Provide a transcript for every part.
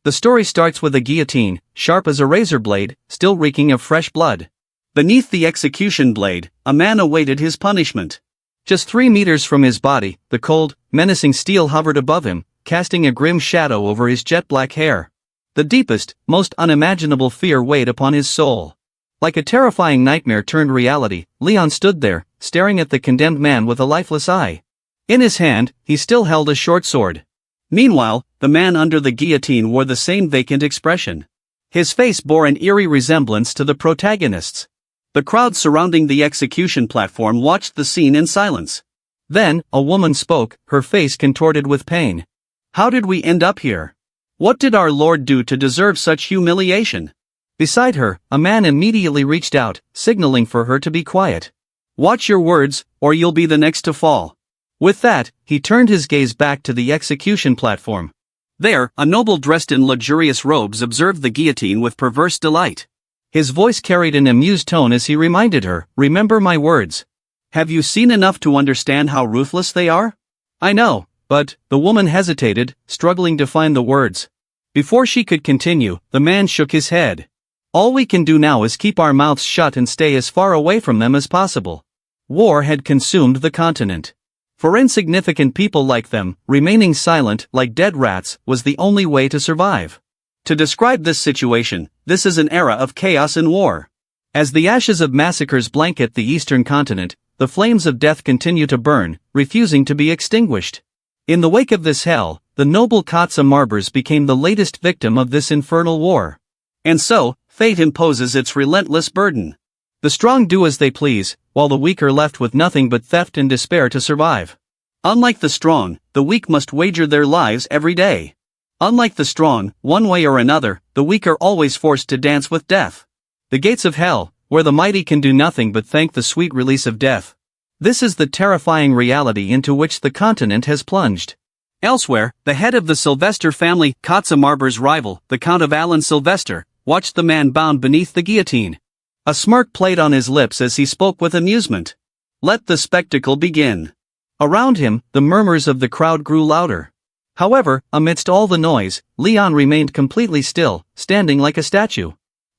The story starts with a guillotine, sharp as a razor blade, still reeking of fresh blood. Beneath the execution blade, a man awaited his punishment. Just 3 meters from his body, the cold, menacing steel hovered above him, casting a grim shadow over his jet-black hair. The deepest, most unimaginable fear weighed upon his soul. Like a terrifying nightmare turned reality, Leon stood there, staring at the condemned man with a lifeless eye. In his hand, he still held a short sword. Meanwhile, the man under the guillotine wore the same vacant expression. His face bore an eerie resemblance to the protagonist's. The crowd surrounding the execution platform watched the scene in silence. Then, a woman spoke, her face contorted with pain. "How did we end up here? What did our Lord do to deserve such humiliation?" Beside her, a man immediately reached out, signaling for her to be quiet. "Watch your words, or you'll be the next to fall." With that, he turned his gaze back to the execution platform. There, a noble dressed in luxurious robes observed the guillotine with perverse delight. His voice carried an amused tone as he reminded her, "Remember my words. Have you seen enough to understand how ruthless they are?" "I know, but," the woman hesitated, struggling to find the words. Before she could continue, the man shook his head. "All we can do now is keep our mouths shut and stay as far away from them as possible." War had consumed the continent. For insignificant people like them, remaining silent like dead rats was the only way to survive. To describe this situation, this is an era of chaos and war. As the ashes of massacres blanket the eastern continent, the flames of death continue to burn, refusing to be extinguished. In the wake of this hell, the noble Katsa Marbers became the latest victim of this infernal war. And so, fate imposes its relentless burden. The strong do as they please, while the weak are left with nothing but theft and despair to survive. Unlike the strong, the weak must wager their lives every day. Unlike the strong, one way or another, the weak are always forced to dance with death. The gates of hell, where the mighty can do nothing but thank the sweet release of death. This is the terrifying reality into which the continent has plunged. Elsewhere, the head of the Sylvester family, Katsa Marber's rival, the Count of Alan Sylvester, watched the man bound beneath the guillotine. A smirk played on his lips as he spoke with amusement. Let the spectacle begin. Around him, the murmurs of the crowd grew louder. However, amidst all the noise, Leon remained completely still, standing like a statue.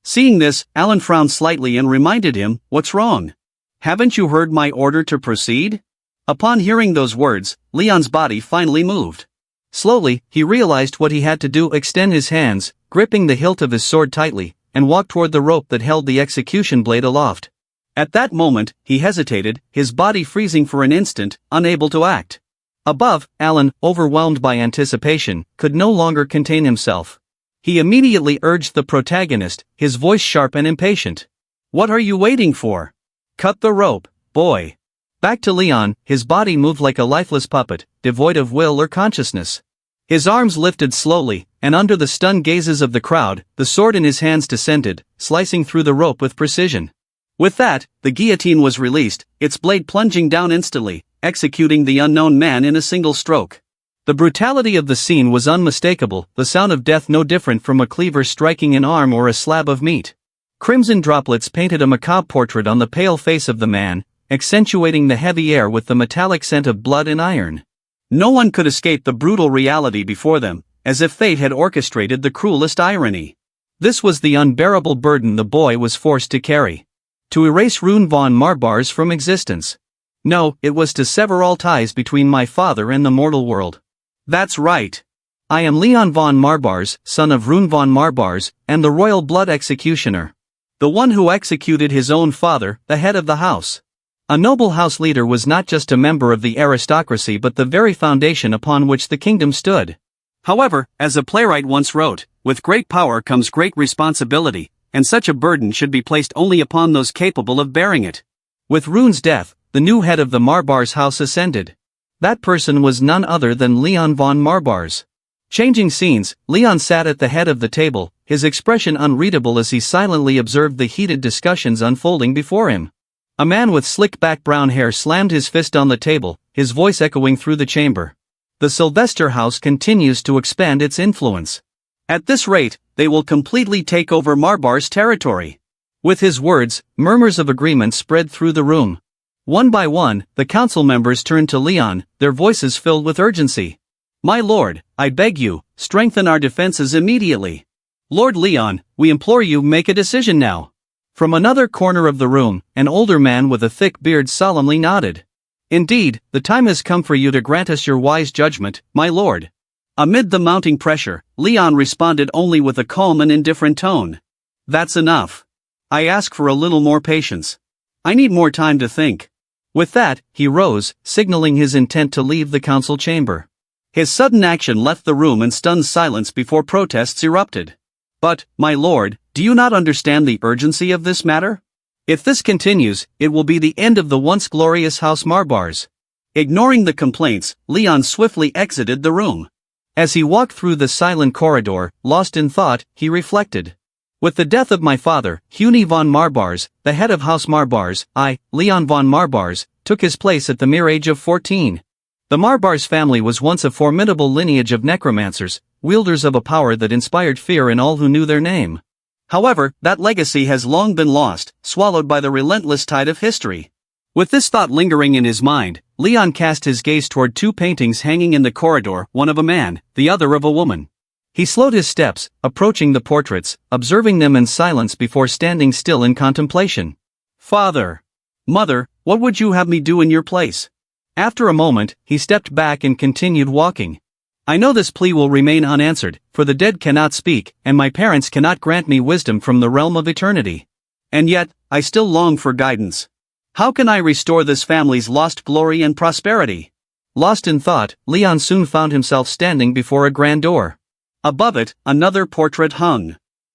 Seeing this, Alan frowned slightly and reminded him, "What's wrong? Haven't you heard my order to proceed?" Upon hearing those words, Leon's body finally moved. Slowly, he realized what he had to do: extend his hands, gripping the hilt of his sword tightly, and walk toward the rope that held the execution blade aloft. At that moment, he hesitated, his body freezing for an instant, unable to act. Above, Alan, overwhelmed by anticipation, could no longer contain himself. He immediately urged the protagonist, his voice sharp and impatient. "What are you waiting for? Cut the rope, boy." Back to Leon, his body moved like a lifeless puppet, devoid of will or consciousness. His arms lifted slowly, and under the stunned gazes of the crowd, the sword in his hands descended, slicing through the rope with precision. With that, the guillotine was released, its blade plunging down instantly, executing the unknown man in a single stroke. The brutality of the scene was unmistakable, the sound of death no different from a cleaver striking an arm or a slab of meat. Crimson droplets painted a macabre portrait on the pale face of the man, accentuating the heavy air with the metallic scent of blood and iron. No one could escape the brutal reality before them, as if fate had orchestrated the cruelest irony. This was the unbearable burden the boy was forced to carry. To erase Rune von Marbars from existence. No, it was to sever all ties between my father and the mortal world. That's right. I am Leon von Marbars, son of Rune von Marbars, and the royal blood executioner. The one who executed his own father, the head of the house. A noble house leader was not just a member of the aristocracy but the very foundation upon which the kingdom stood. However, as a playwright once wrote, with great power comes great responsibility, and such a burden should be placed only upon those capable of bearing it. With Rune's death, the new head of the Marbars house ascended. That person was none other than Leon von Marbars. Changing scenes, Leon sat at the head of the table, his expression unreadable as he silently observed the heated discussions unfolding before him. A man with slick-back brown hair slammed his fist on the table, his voice echoing through the chamber. The Sylvester house continues to expand its influence. At this rate, they will completely take over Marbar's territory. With his words, murmurs of agreement spread through the room. One by one, the council members turned to Leon, their voices filled with urgency. My lord, I beg you, strengthen our defenses immediately. Lord Leon, we implore you, make a decision now. From another corner of the room, an older man with a thick beard solemnly nodded. Indeed, the time has come for you to grant us your wise judgment, my lord. Amid the mounting pressure, Leon responded only with a calm and indifferent tone. That's enough. I ask for a little more patience. I need more time to think. With that, he rose, signaling his intent to leave the council chamber. His sudden action left the room in stunned silence before protests erupted. But, my lord, do you not understand the urgency of this matter? If this continues, it will be the end of the once glorious House Marbars. Ignoring the complaints, Leon swiftly exited the room. As he walked through the silent corridor, lost in thought, he reflected. With the death of my father, Huni von Marbars, the head of House Marbars, I, Leon von Marbars, took his place at the mere age of 14. The Marbars family was once a formidable lineage of necromancers, wielders of a power that inspired fear in all who knew their name. However, that legacy has long been lost, swallowed by the relentless tide of history. With this thought lingering in his mind, Leon cast his gaze toward two paintings hanging in the corridor, one of a man, the other of a woman. He slowed his steps, approaching the portraits, observing them in silence before standing still in contemplation. Father! Mother, what would you have me do in your place? After a moment, he stepped back and continued walking. I know this plea will remain unanswered, for the dead cannot speak, and my parents cannot grant me wisdom from the realm of eternity. And yet, I still long for guidance. How can I restore this family's lost glory and prosperity? Lost in thought, Leon soon found himself standing before a grand door. Above it, another portrait hung.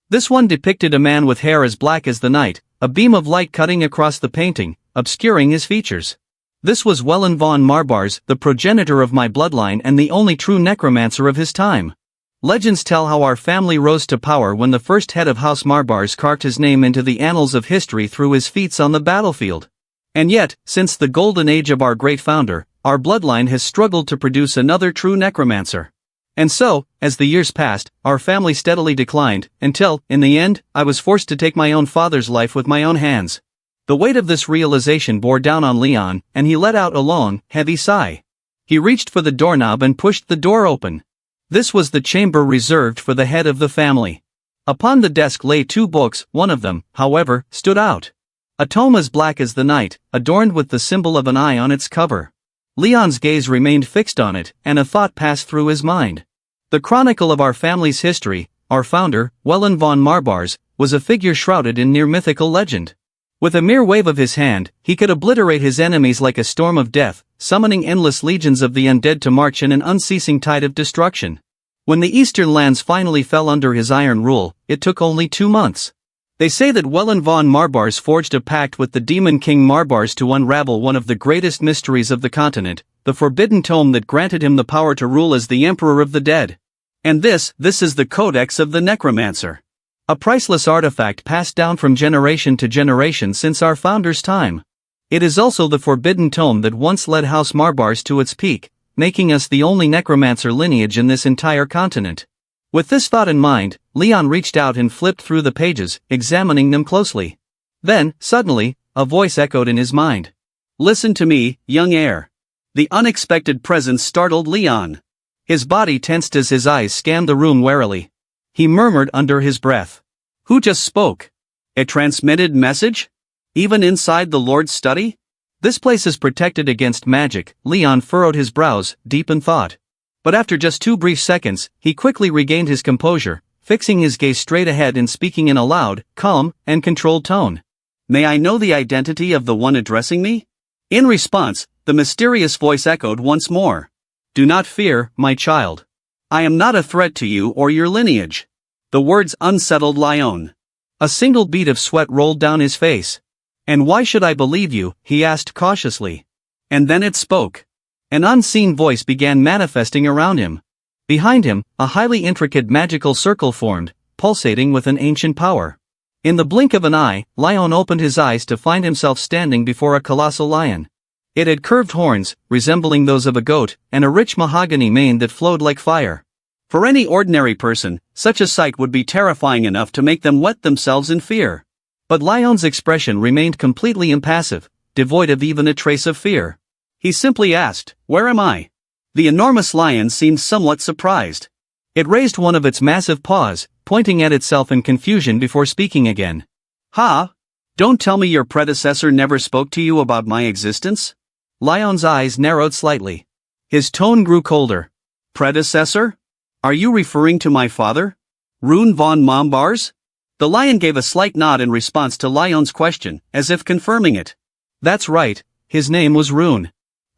This one depicted a man with hair as black as the night, a beam of light cutting across the painting, obscuring his features. This was Wellen von Marbars, the progenitor of my bloodline and the only true necromancer of his time. Legends tell how our family rose to power when the first head of House Marbars carved his name into the annals of history through his feats on the battlefield. And yet, since the golden age of our great founder, our bloodline has struggled to produce another true necromancer. And so, as the years passed, our family steadily declined, until, in the end, I was forced to take my own father's life with my own hands. The weight of this realization bore down on Leon, and he let out a long, heavy sigh. He reached for the doorknob and pushed the door open. This was the chamber reserved for the head of the family. Upon the desk lay two books, one of them, however, stood out. A tome as black as the night, adorned with the symbol of an eye on its cover. Leon's gaze remained fixed on it, and a thought passed through his mind. The chronicle of our family's history, our founder, Wellen von Marbars, was a figure shrouded in near mythical legend. With a mere wave of his hand, he could obliterate his enemies like a storm of death, summoning endless legions of the undead to march in an unceasing tide of destruction. When the eastern lands finally fell under his iron rule, it took only 2 months. They say that Wellen von Marbars forged a pact with the demon king Marbars to unravel one of the greatest mysteries of the continent, the forbidden tome that granted him the power to rule as the emperor of the dead. And this is the Codex of the Necromancer. A priceless artifact passed down from generation to generation since our founder's time. It is also the forbidden tome that once led House Marbars to its peak, making us the only necromancer lineage in this entire continent. With this thought in mind, Leon reached out and flipped through the pages, examining them closely. Then, suddenly, a voice echoed in his mind. Listen to me, young heir. The unexpected presence startled Leon. His body tensed as his eyes scanned the room warily. He murmured under his breath. Who just spoke? A transmitted message? Even inside the Lord's study? This place is protected against magic. Leon furrowed his brows, deep in thought. But after just 2 brief seconds, he quickly regained his composure, fixing his gaze straight ahead and speaking in a loud, calm, and controlled tone. May I know the identity of the one addressing me? In response, the mysterious voice echoed once more. Do not fear, my child. I am not a threat to you or your lineage. The words unsettled Leon. A single bead of sweat rolled down his face. And why should I believe you? He asked cautiously. And then it spoke. An unseen voice began manifesting around him. Behind him, a highly intricate magical circle formed, pulsating with an ancient power. In the blink of an eye, Leon opened his eyes to find himself standing before a colossal lion. It had curved horns, resembling those of a goat, and a rich mahogany mane that flowed like fire. For any ordinary person, such a sight would be terrifying enough to make them wet themselves in fear. But Leon's expression remained completely impassive, devoid of even a trace of fear. He simply asked, Where am I? The enormous lion seemed somewhat surprised. It raised one of its massive paws, pointing at itself in confusion before speaking again. "Ha! Don't tell me your predecessor never spoke to you about my existence?" Lion's eyes narrowed slightly. His tone grew colder. "Predecessor? Are you referring to my father? Rune von Mombars?" The lion gave a slight nod in response to Lion's question, as if confirming it. "That's right, his name was Rune.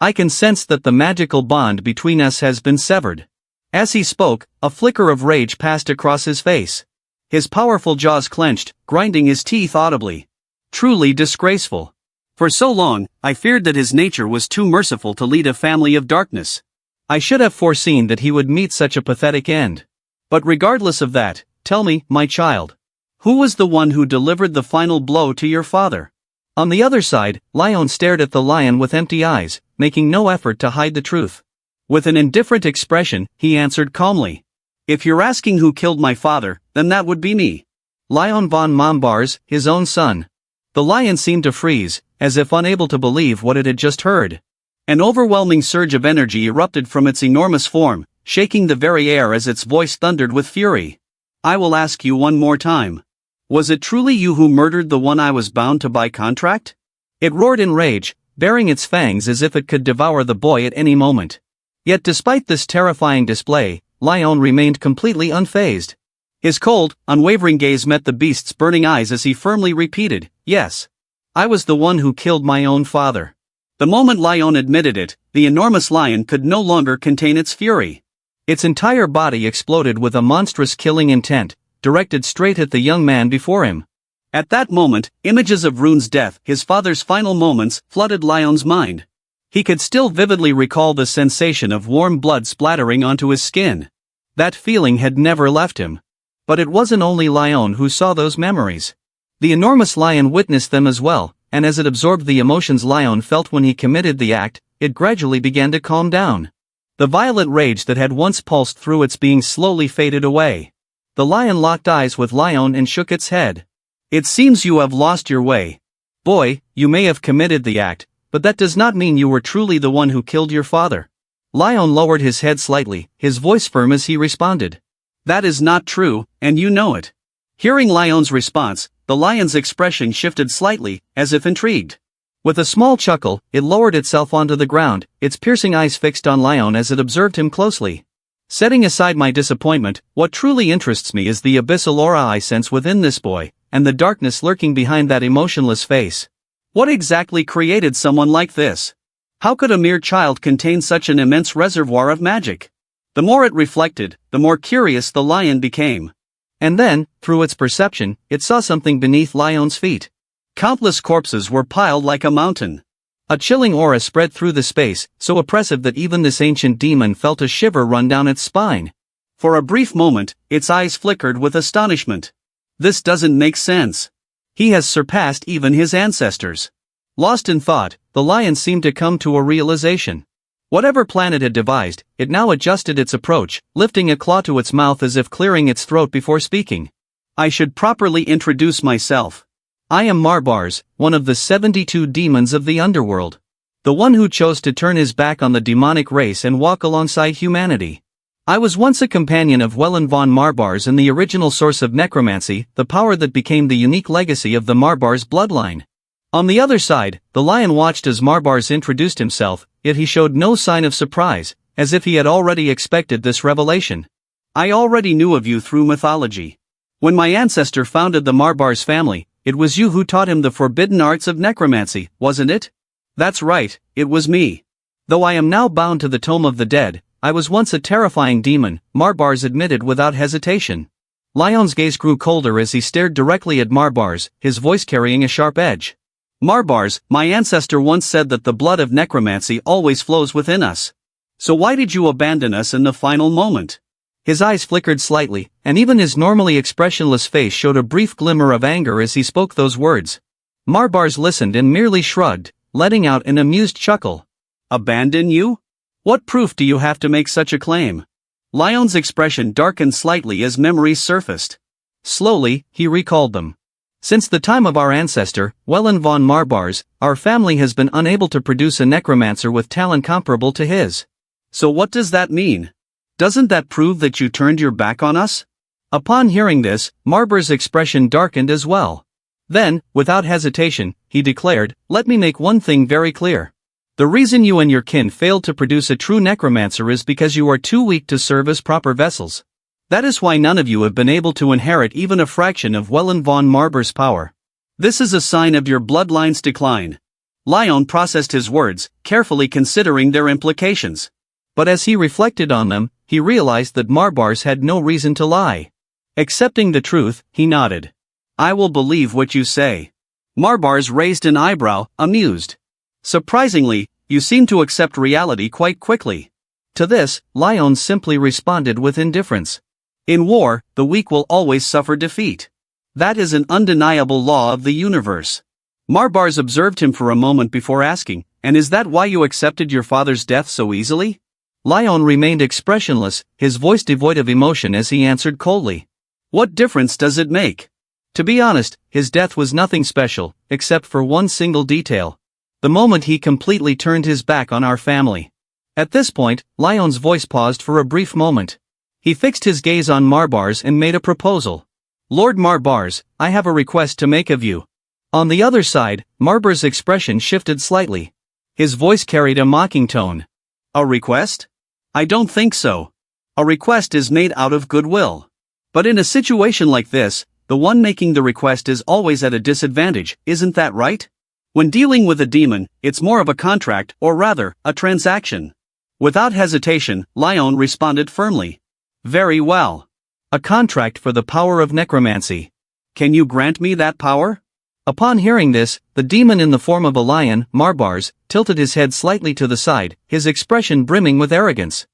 I can sense that the magical bond between us has been severed." As he spoke, a flicker of rage passed across his face. His powerful jaws clenched, grinding his teeth audibly. Truly disgraceful. For so long, I feared that his nature was too merciful to lead a family of darkness. I should have foreseen that he would meet such a pathetic end. But regardless of that, tell me, my child, who was the one who delivered the final blow to your father? On the other side, Lion stared at the lion with empty eyes, making no effort to hide the truth. With an indifferent expression, he answered calmly. "If you're asking who killed my father, then that would be me. Lion von Mombars, his own son." The lion seemed to freeze, as if unable to believe what it had just heard. An overwhelming surge of energy erupted from its enormous form, shaking the very air as its voice thundered with fury. "I will ask you one more time. Was it truly you who murdered the one I was bound to by contract?" It roared in rage, baring its fangs as if it could devour the boy at any moment. Yet despite this terrifying display, Lion remained completely unfazed. His cold, unwavering gaze met the beast's burning eyes as he firmly repeated, "Yes. I was the one who killed my own father." The moment Lion admitted it, the enormous lion could no longer contain its fury. Its entire body exploded with a monstrous killing intent, directed straight at the young man before him. At that moment, images of Rune's death, his father's final moments, flooded Lion's mind. He could still vividly recall the sensation of warm blood splattering onto his skin. That feeling had never left him. But it wasn't only Lion who saw those memories. The enormous lion witnessed them as well, and as it absorbed the emotions Lion felt when he committed the act, it gradually began to calm down. The violent rage that had once pulsed through its being slowly faded away. The lion locked eyes with Lion and shook its head. "It seems you have lost your way. Boy, you may have committed the act, but that does not mean you were truly the one who killed your father." Lion lowered his head slightly, his voice firm as he responded. "That is not true, and you know it." Hearing Lion's response, the lion's expression shifted slightly, as if intrigued. With a small chuckle, it lowered itself onto the ground, its piercing eyes fixed on Lion as it observed him closely. "Setting aside my disappointment, what truly interests me is the abyssal aura I sense within this boy, and the darkness lurking behind that emotionless face. What exactly created someone like this? How could a mere child contain such an immense reservoir of magic?" The more it reflected, the more curious the lion became. And then, through its perception, it saw something beneath Lion's feet. Countless corpses were piled like a mountain. A chilling aura spread through the space, so oppressive that even this ancient demon felt a shiver run down its spine. For a brief moment, its eyes flickered with astonishment. "This doesn't make sense. He has surpassed even his ancestors." Lost in thought, the lion seemed to come to a realization. Whatever plan it had devised, it now adjusted its approach, lifting a claw to its mouth as if clearing its throat before speaking. "I should properly introduce myself. I am Marbars, one of the 72 demons of the underworld. The one who chose to turn his back on the demonic race and walk alongside humanity. I was once a companion of Wellen von Marbars and the original source of necromancy, the power that became the unique legacy of the Marbars bloodline." On the other side, the lion watched as Marbars introduced himself, yet he showed no sign of surprise, as if he had already expected this revelation. "I already knew of you through mythology. When my ancestor founded the Marbars family, it was you who taught him the forbidden arts of necromancy, wasn't it?" "That's right, it was me. Though I am now bound to the Tome of the Dead, I was once a terrifying demon," Marbars admitted without hesitation. Lion's gaze grew colder as he stared directly at Marbars, his voice carrying a sharp edge. "Marbars, my ancestor once said that the blood of necromancy always flows within us. So why did you abandon us in the final moment?" His eyes flickered slightly, and even his normally expressionless face showed a brief glimmer of anger as he spoke those words. Marbars listened and merely shrugged, letting out an amused chuckle. "Abandon you? What proof do you have to make such a claim?" Lion's expression darkened slightly as memories surfaced. Slowly, he recalled them. "Since the time of our ancestor, Wellen von Marbars, our family has been unable to produce a necromancer with talent comparable to his. So what does that mean? Doesn't that prove that you turned your back on us? Upon hearing this, Marbur's expression darkened as well. Then, without hesitation, he declared, "Let me make one thing very clear. The reason you and your kin failed to produce a true necromancer is because you are too weak to serve as proper vessels. That is why none of you have been able to inherit even a fraction of Wellen von Marbur's power. This is a sign of your bloodline's decline." Lion processed his words, carefully considering their implications. But as he reflected on them, he realized that Marbars had no reason to lie. Accepting the truth, he nodded. "I will believe what you say." Marbars raised an eyebrow, amused. "Surprisingly, you seem to accept reality quite quickly." To this, Lion simply responded with indifference. In war, the weak will always suffer defeat. That is an undeniable law of the universe. Marbars observed him for a moment before asking, "And is that why you accepted your father's death so easily?" Lion remained expressionless, his voice devoid of emotion as he answered coldly. "What difference does it make? To be honest, his death was nothing special, except for one single detail. The moment he completely turned his back on our family." At this point, Lion's voice paused for a brief moment. He fixed his gaze on Marbars and made a proposal. "Lord Marbars, I have a request to make of you." On the other side, Marbur's expression shifted slightly. His voice carried a mocking tone. "A request? I don't think so. A request is made out of goodwill. But in a situation like this, the one making the request is always at a disadvantage, isn't that right? When dealing with a demon, it's more of a contract, or rather, a transaction." Without hesitation, Lion responded firmly. "Very well. A contract for the power of necromancy. Can you grant me that power?" Upon hearing this, the demon in the form of a lion, Marbars, tilted his head slightly to the side, his expression brimming with arrogance.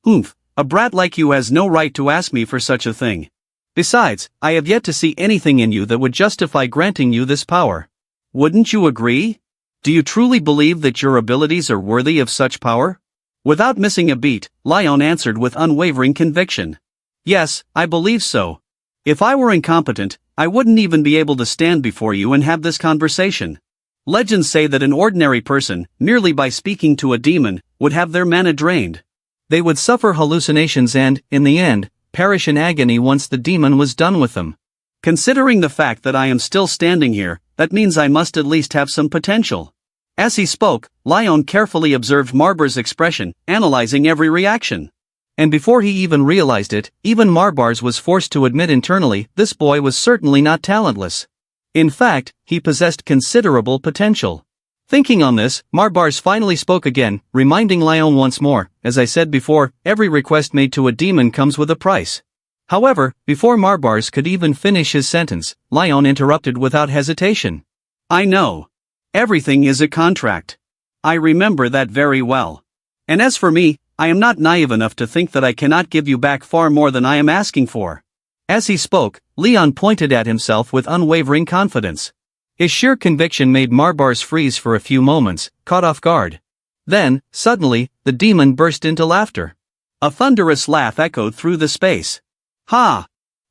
"Oomph, a brat like you has no right to ask me for such a thing. Besides, I have yet to see anything in you that would justify granting you this power. Wouldn't you agree? Do you truly believe that your abilities are worthy of such power?" Without missing a beat, Lion answered with unwavering conviction. "Yes, I believe so. If I were incompetent, I wouldn't even be able to stand before you and have this conversation. Legends say that an ordinary person, merely by speaking to a demon, would have their mana drained. They would suffer hallucinations and, in the end, perish in agony once the demon was done with them. Considering the fact that I am still standing here, that means I must at least have some potential." As he spoke, Lion carefully observed Marbur's expression, analyzing every reaction. And before he even realized it, even Marbars was forced to admit internally, this boy was certainly not talentless. In fact, he possessed considerable potential. Thinking on this, Marbars finally spoke again, reminding Lion once more, "As I said before, every request made to a demon comes with a price." However, before Marbars could even finish his sentence, Lion interrupted without hesitation. "I know. Everything is a contract. I remember that very well. And as for me, I am not naive enough to think that I cannot give you back far more than I am asking for." As he spoke, Leon pointed at himself with unwavering confidence. His sheer conviction made Marbars freeze for a few moments, caught off guard. Then, suddenly, the demon burst into laughter. A thunderous laugh echoed through the space. "Ha!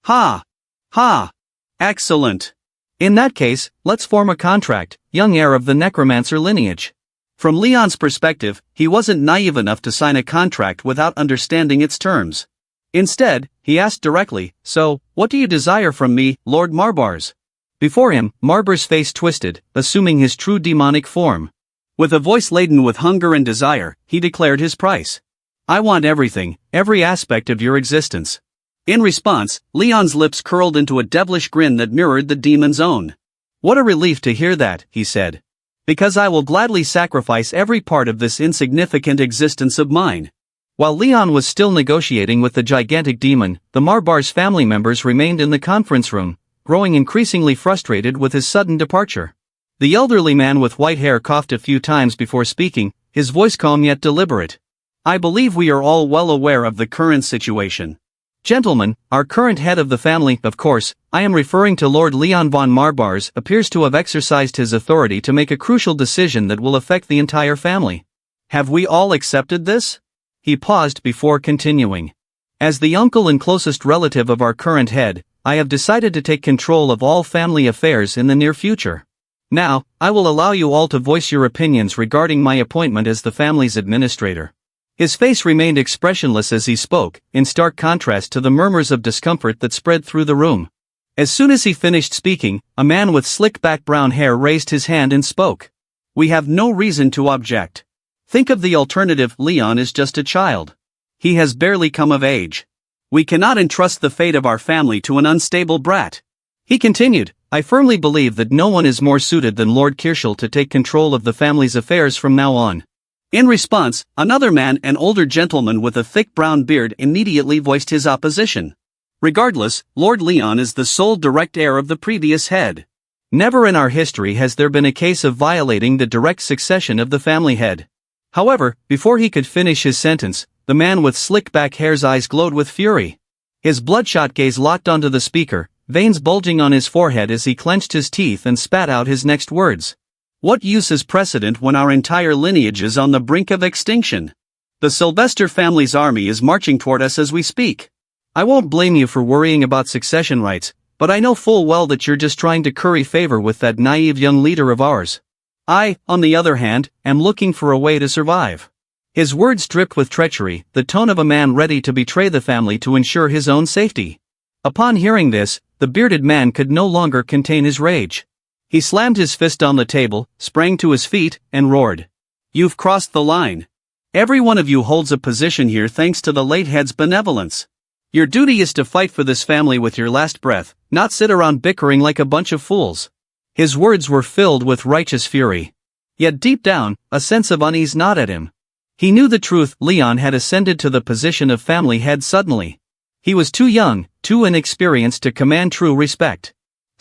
Ha! Ha! Excellent! In that case, let's form a contract, young heir of the necromancer lineage." From Leon's perspective, he wasn't naive enough to sign a contract without understanding its terms. Instead, he asked directly, "So, what do you desire from me, Lord Marbars?" Before him, Marbur's face twisted, assuming his true demonic form. With a voice laden with hunger and desire, he declared his price. "I want everything, every aspect of your existence." In response, Leon's lips curled into a devilish grin that mirrored the demon's own. "What a relief to hear that," he said. "Because I will gladly sacrifice every part of this insignificant existence of mine." While Leon was still negotiating with the gigantic demon, the Marbars family members remained in the conference room, growing increasingly frustrated with his sudden departure. The elderly man with white hair coughed a few times before speaking, his voice calm yet deliberate. "I believe we are all well aware of the current situation. Gentlemen, our current head of the family, of course, I am referring to Lord Leon von Marbars, appears to have exercised his authority to make a crucial decision that will affect the entire family. Have we all accepted this?" He paused before continuing. "As the uncle and closest relative of our current head, I have decided to take control of all family affairs in the near future. Now, I will allow you all to voice your opinions regarding my appointment as the family's administrator." His face remained expressionless as he spoke, in stark contrast to the murmurs of discomfort that spread through the room. As soon as he finished speaking, a man with slick-back brown hair raised his hand and spoke. "We have no reason to object. Think of the alternative. Leon is just a child. He has barely come of age. We cannot entrust the fate of our family to an unstable brat." He continued, "I firmly believe that no one is more suited than Lord Kirschel to take control of the family's affairs from now on." In response, another man, an older gentleman with a thick brown beard, immediately voiced his opposition. "Regardless, Lord Leon is the sole direct heir of the previous head. Never in our history has there been a case of violating the direct succession of the family head." However, before he could finish his sentence, the man with slick back hair's eyes glowed with fury. His bloodshot gaze locked onto the speaker, veins bulging on his forehead as he clenched his teeth and spat out his next words. "What use is precedent when our entire lineage is on the brink of extinction? The Sylvester family's army is marching toward us as we speak. I won't blame you for worrying about succession rights, but I know full well that you're just trying to curry favor with that naive young leader of ours. I, on the other hand, am looking for a way to survive." His words dripped with treachery, the tone of a man ready to betray the family to ensure his own safety. Upon hearing this, the bearded man could no longer contain his rage. He slammed his fist on the table, sprang to his feet, and roared. "You've crossed the line. Every one of you holds a position here thanks to the late head's benevolence. Your duty is to fight for this family with your last breath, not sit around bickering like a bunch of fools." His words were filled with righteous fury. Yet deep down, a sense of unease gnawed at him. He knew the truth. Leon had ascended to the position of family head suddenly. He was too young, too inexperienced to command true respect.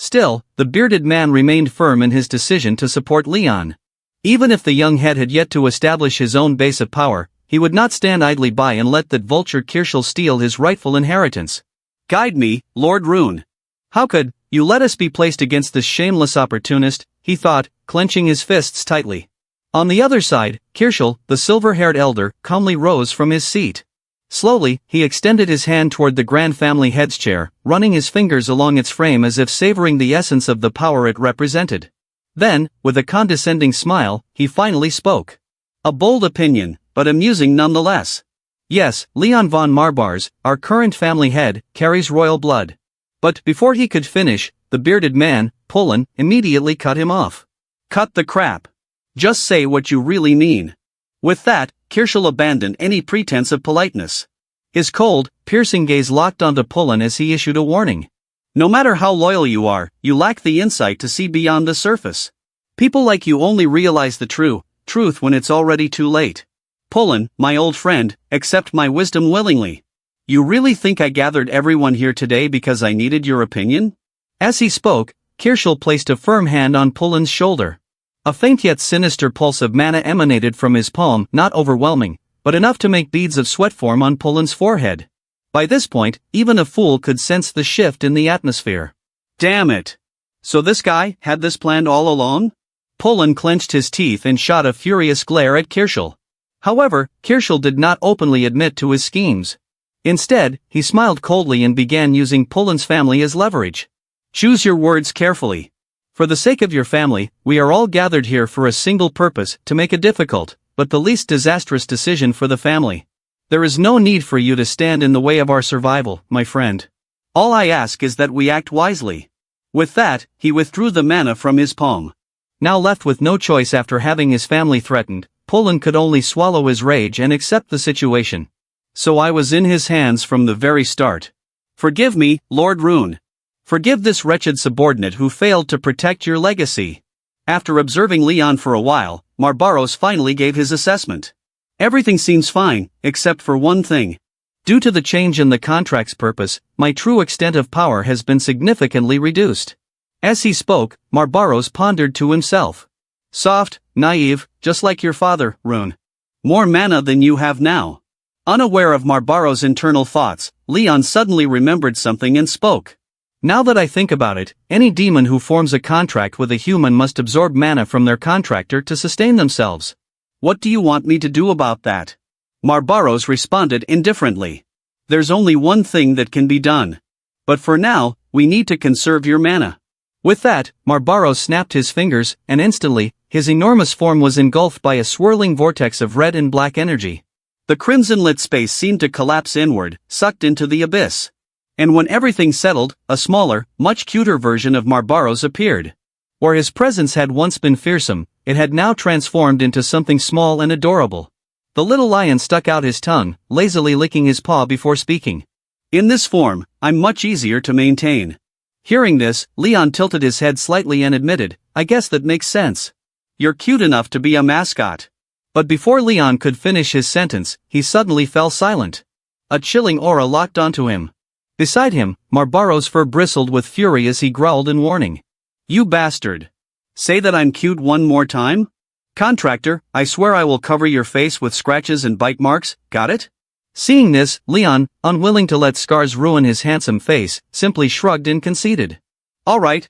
Still, the bearded man remained firm in his decision to support Leon. Even if the young head had yet to establish his own base of power, he would not stand idly by and let that vulture Kirschel steal his rightful inheritance. "Guide me, Lord Rune. How could you let us be placed against this shameless opportunist?" he thought, clenching his fists tightly. On the other side, Kirschel, the silver-haired elder, calmly rose from his seat. Slowly, he extended his hand toward the grand family head's chair, running his fingers along its frame as if savoring the essence of the power it represented. Then, with a condescending smile, he finally spoke. "A bold opinion, but amusing nonetheless. Yes, Leon von Marbars, our current family head, carries royal blood." But before he could finish, the bearded man, Pullen, immediately cut him off. "Cut the crap. Just say what you really mean." With that, Kirschel abandoned any pretense of politeness. His cold, piercing gaze locked onto Pullen as he issued a warning. "No matter how loyal you are, you lack the insight to see beyond the surface. People like you only realize the truth when it's already too late. Pullen, my old friend, accept my wisdom willingly. You really think I gathered everyone here today because I needed your opinion?" As he spoke, Kirschel placed a firm hand on Pullen's shoulder. A faint yet sinister pulse of mana emanated from his palm, not overwhelming, but enough to make beads of sweat form on Pullen's forehead. By this point, even a fool could sense the shift in the atmosphere. "Damn it! So this guy had this planned all along?" Pullen clenched his teeth and shot a furious glare at Kirschel. However, Kirschel did not openly admit to his schemes. Instead, he smiled coldly and began using Pullen's family as leverage. "Choose your words carefully. For the sake of your family, we are all gathered here for a single purpose, to make a difficult, but the least disastrous decision for the family. There is no need for you to stand in the way of our survival, my friend. All I ask is that we act wisely." With that, he withdrew the mana from his palm. Now left with no choice after having his family threatened, Pullen could only swallow his rage and accept the situation. "So I was in his hands from the very start. Forgive me, Lord Rune. Forgive this wretched subordinate who failed to protect your legacy." After observing Leon for a while, Marbaros finally gave his assessment. "Everything seems fine, except for one thing. Due to the change in the contract's purpose, my true extent of power has been significantly reduced." As he spoke, Marbaros pondered to himself. "Soft, naive, just like your father, Rune. More mana than you have now." Unaware of Marbaros' internal thoughts, Leon suddenly remembered something and spoke. "Now that I think about it, any demon who forms a contract with a human must absorb mana from their contractor to sustain themselves. What do you want me to do about that?" Marbaros responded indifferently. "There's only one thing that can be done. But for now, we need to conserve your mana." With that, Marbaros snapped his fingers, and instantly, his enormous form was engulfed by a swirling vortex of red and black energy. The crimson-lit space seemed to collapse inward, sucked into the abyss. And when everything settled, a smaller, much cuter version of Marbaros appeared. Where his presence had once been fearsome, it had now transformed into something small and adorable. The little lion stuck out his tongue, lazily licking his paw before speaking. In this form, I'm much easier to maintain. Hearing this, Leon tilted his head slightly and admitted, I guess that makes sense. You're cute enough to be a mascot. But before Leon could finish his sentence, he suddenly fell silent. A chilling aura locked onto him. Beside him, Marbaro's fur bristled with fury as he growled in warning. You bastard. Say that I'm cute one more time? Contractor, I swear I will cover your face with scratches and bite marks, got it? Seeing this, Leon, unwilling to let scars ruin his handsome face, simply shrugged and conceded. Alright.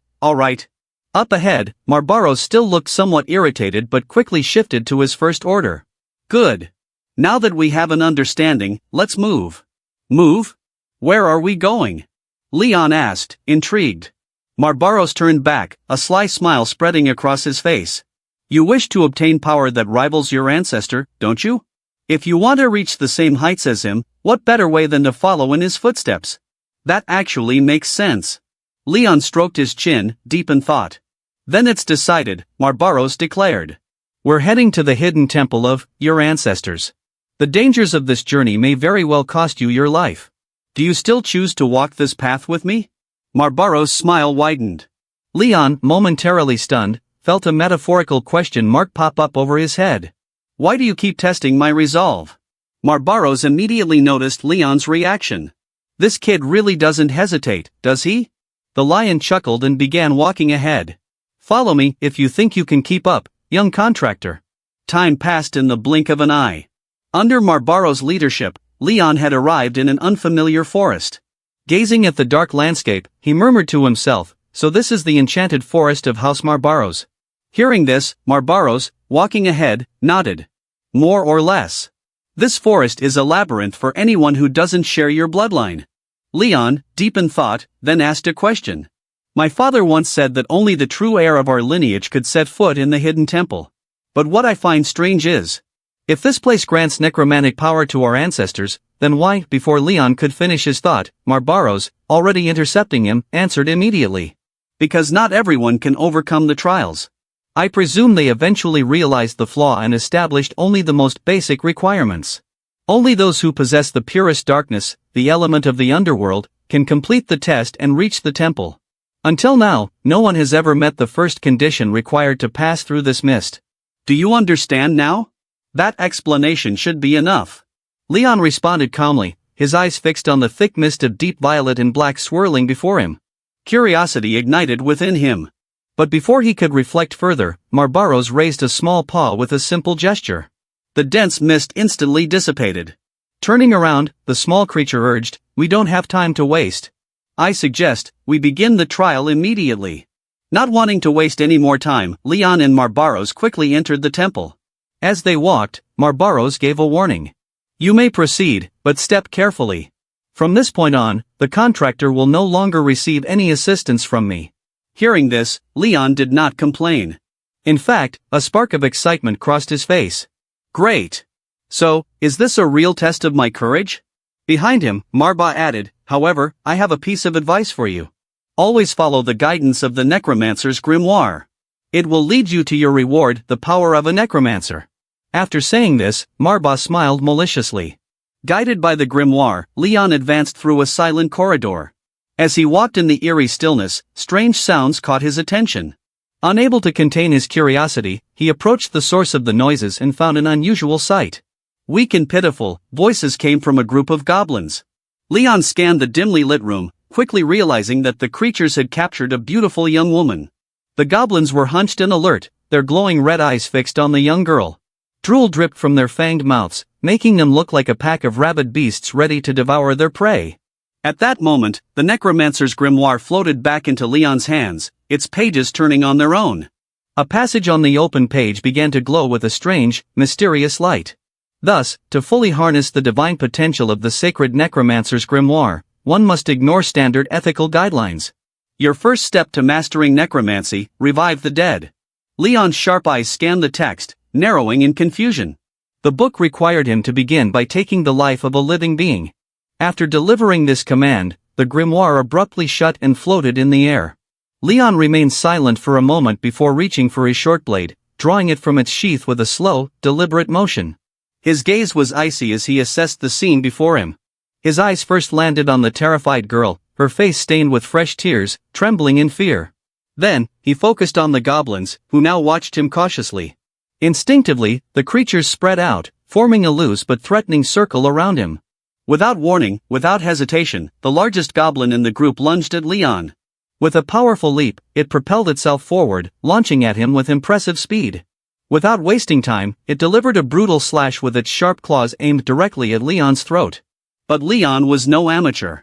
Up ahead, Marbaros still looked somewhat irritated but quickly shifted to his first order. Good. Now that we have an understanding, let's move. Move? Where are we going? Leon asked, intrigued. Marbaros turned back, a sly smile spreading across his face. You wish to obtain power that rivals your ancestor, don't you? If you want to reach the same heights as him, what better way than to follow in his footsteps? That actually makes sense. Leon stroked his chin, deep in thought. Then it's decided, Marbaros declared. We're heading to the hidden temple of your ancestors. The dangers of this journey may very well cost you your life. Do you still choose to walk this path with me? Marbaros' smile widened. Leon, momentarily stunned, felt a metaphorical question mark pop up over his head. Why do you keep testing my resolve? Marbaros immediately noticed Leon's reaction. This kid really doesn't hesitate, does he? The lion chuckled and began walking ahead. Follow me if you think you can keep up, young contractor. Time passed in the blink of an eye. Under Marbaros' leadership, Leon had arrived in an unfamiliar forest. Gazing at the dark landscape, he murmured to himself, so this is the enchanted forest of House Marbaros. Hearing this, Marbaros, walking ahead, nodded. More or less. This forest is a labyrinth for anyone who doesn't share your bloodline. Leon, deep in thought, then asked a question. My father once said that only the true heir of our lineage could set foot in the hidden temple. But what I find strange is, if this place grants necromantic power to our ancestors, then why, before Leon could finish his thought, Marbaros, already intercepting him, answered immediately. Because not everyone can overcome the trials. I presume they eventually realized the flaw and established only the most basic requirements. Only those who possess the purest darkness, the element of the underworld, can complete the test and reach the temple. Until now, no one has ever met the first condition required to pass through this mist. Do you understand now? That explanation should be enough. Leon responded calmly, his eyes fixed on the thick mist of deep violet and black swirling before him. Curiosity ignited within him. But before he could reflect further, Marbaros raised a small paw with a simple gesture. The dense mist instantly dissipated. Turning around, the small creature urged, we don't have time to waste. I suggest, we begin the trial immediately. Not wanting to waste any more time, Leon and Marbaros quickly entered the temple. As they walked, Marbaros gave a warning. You may proceed, but step carefully. From this point on, the contractor will no longer receive any assistance from me. Hearing this, Leon did not complain. In fact, a spark of excitement crossed his face. Great. So, is this a real test of my courage? Behind him, Marba added, however, I have a piece of advice for you. Always follow the guidance of the Necromancer's grimoire. It will lead you to your reward, the power of a necromancer. After saying this, Marba smiled maliciously. Guided by the grimoire, Leon advanced through a silent corridor. As he walked in the eerie stillness, strange sounds caught his attention. Unable to contain his curiosity, he approached the source of the noises and found an unusual sight. Weak and pitiful, voices came from a group of goblins. Leon scanned the dimly lit room, quickly realizing that the creatures had captured a beautiful young woman. The goblins were hunched and alert, their glowing red eyes fixed on the young girl. Drool dripped from their fanged mouths, making them look like a pack of rabid beasts ready to devour their prey. At that moment, the Necromancer's grimoire floated back into Leon's hands, its pages turning on their own. A passage on the open page began to glow with a strange, mysterious light. Thus, to fully harness the divine potential of the sacred Necromancer's grimoire, one must ignore standard ethical guidelines. Your first step to mastering necromancy, revive the dead. Leon's sharp eyes scanned the text, narrowing in confusion. The book required him to begin by taking the life of a living being. After delivering this command, the grimoire abruptly shut and floated in the air. Leon remained silent for a moment before reaching for his short blade, drawing it from its sheath with a slow, deliberate motion. His gaze was icy as he assessed the scene before him. His eyes first landed on the terrified girl, her face stained with fresh tears, trembling in fear. Then, he focused on the goblins, who now watched him cautiously. Instinctively, the creatures spread out, forming a loose but threatening circle around him. Without warning, without hesitation, the largest goblin in the group lunged at Leon. With a powerful leap, it propelled itself forward, launching at him with impressive speed. Without wasting time, it delivered a brutal slash with its sharp claws aimed directly at Leon's throat. But Leon was no amateur.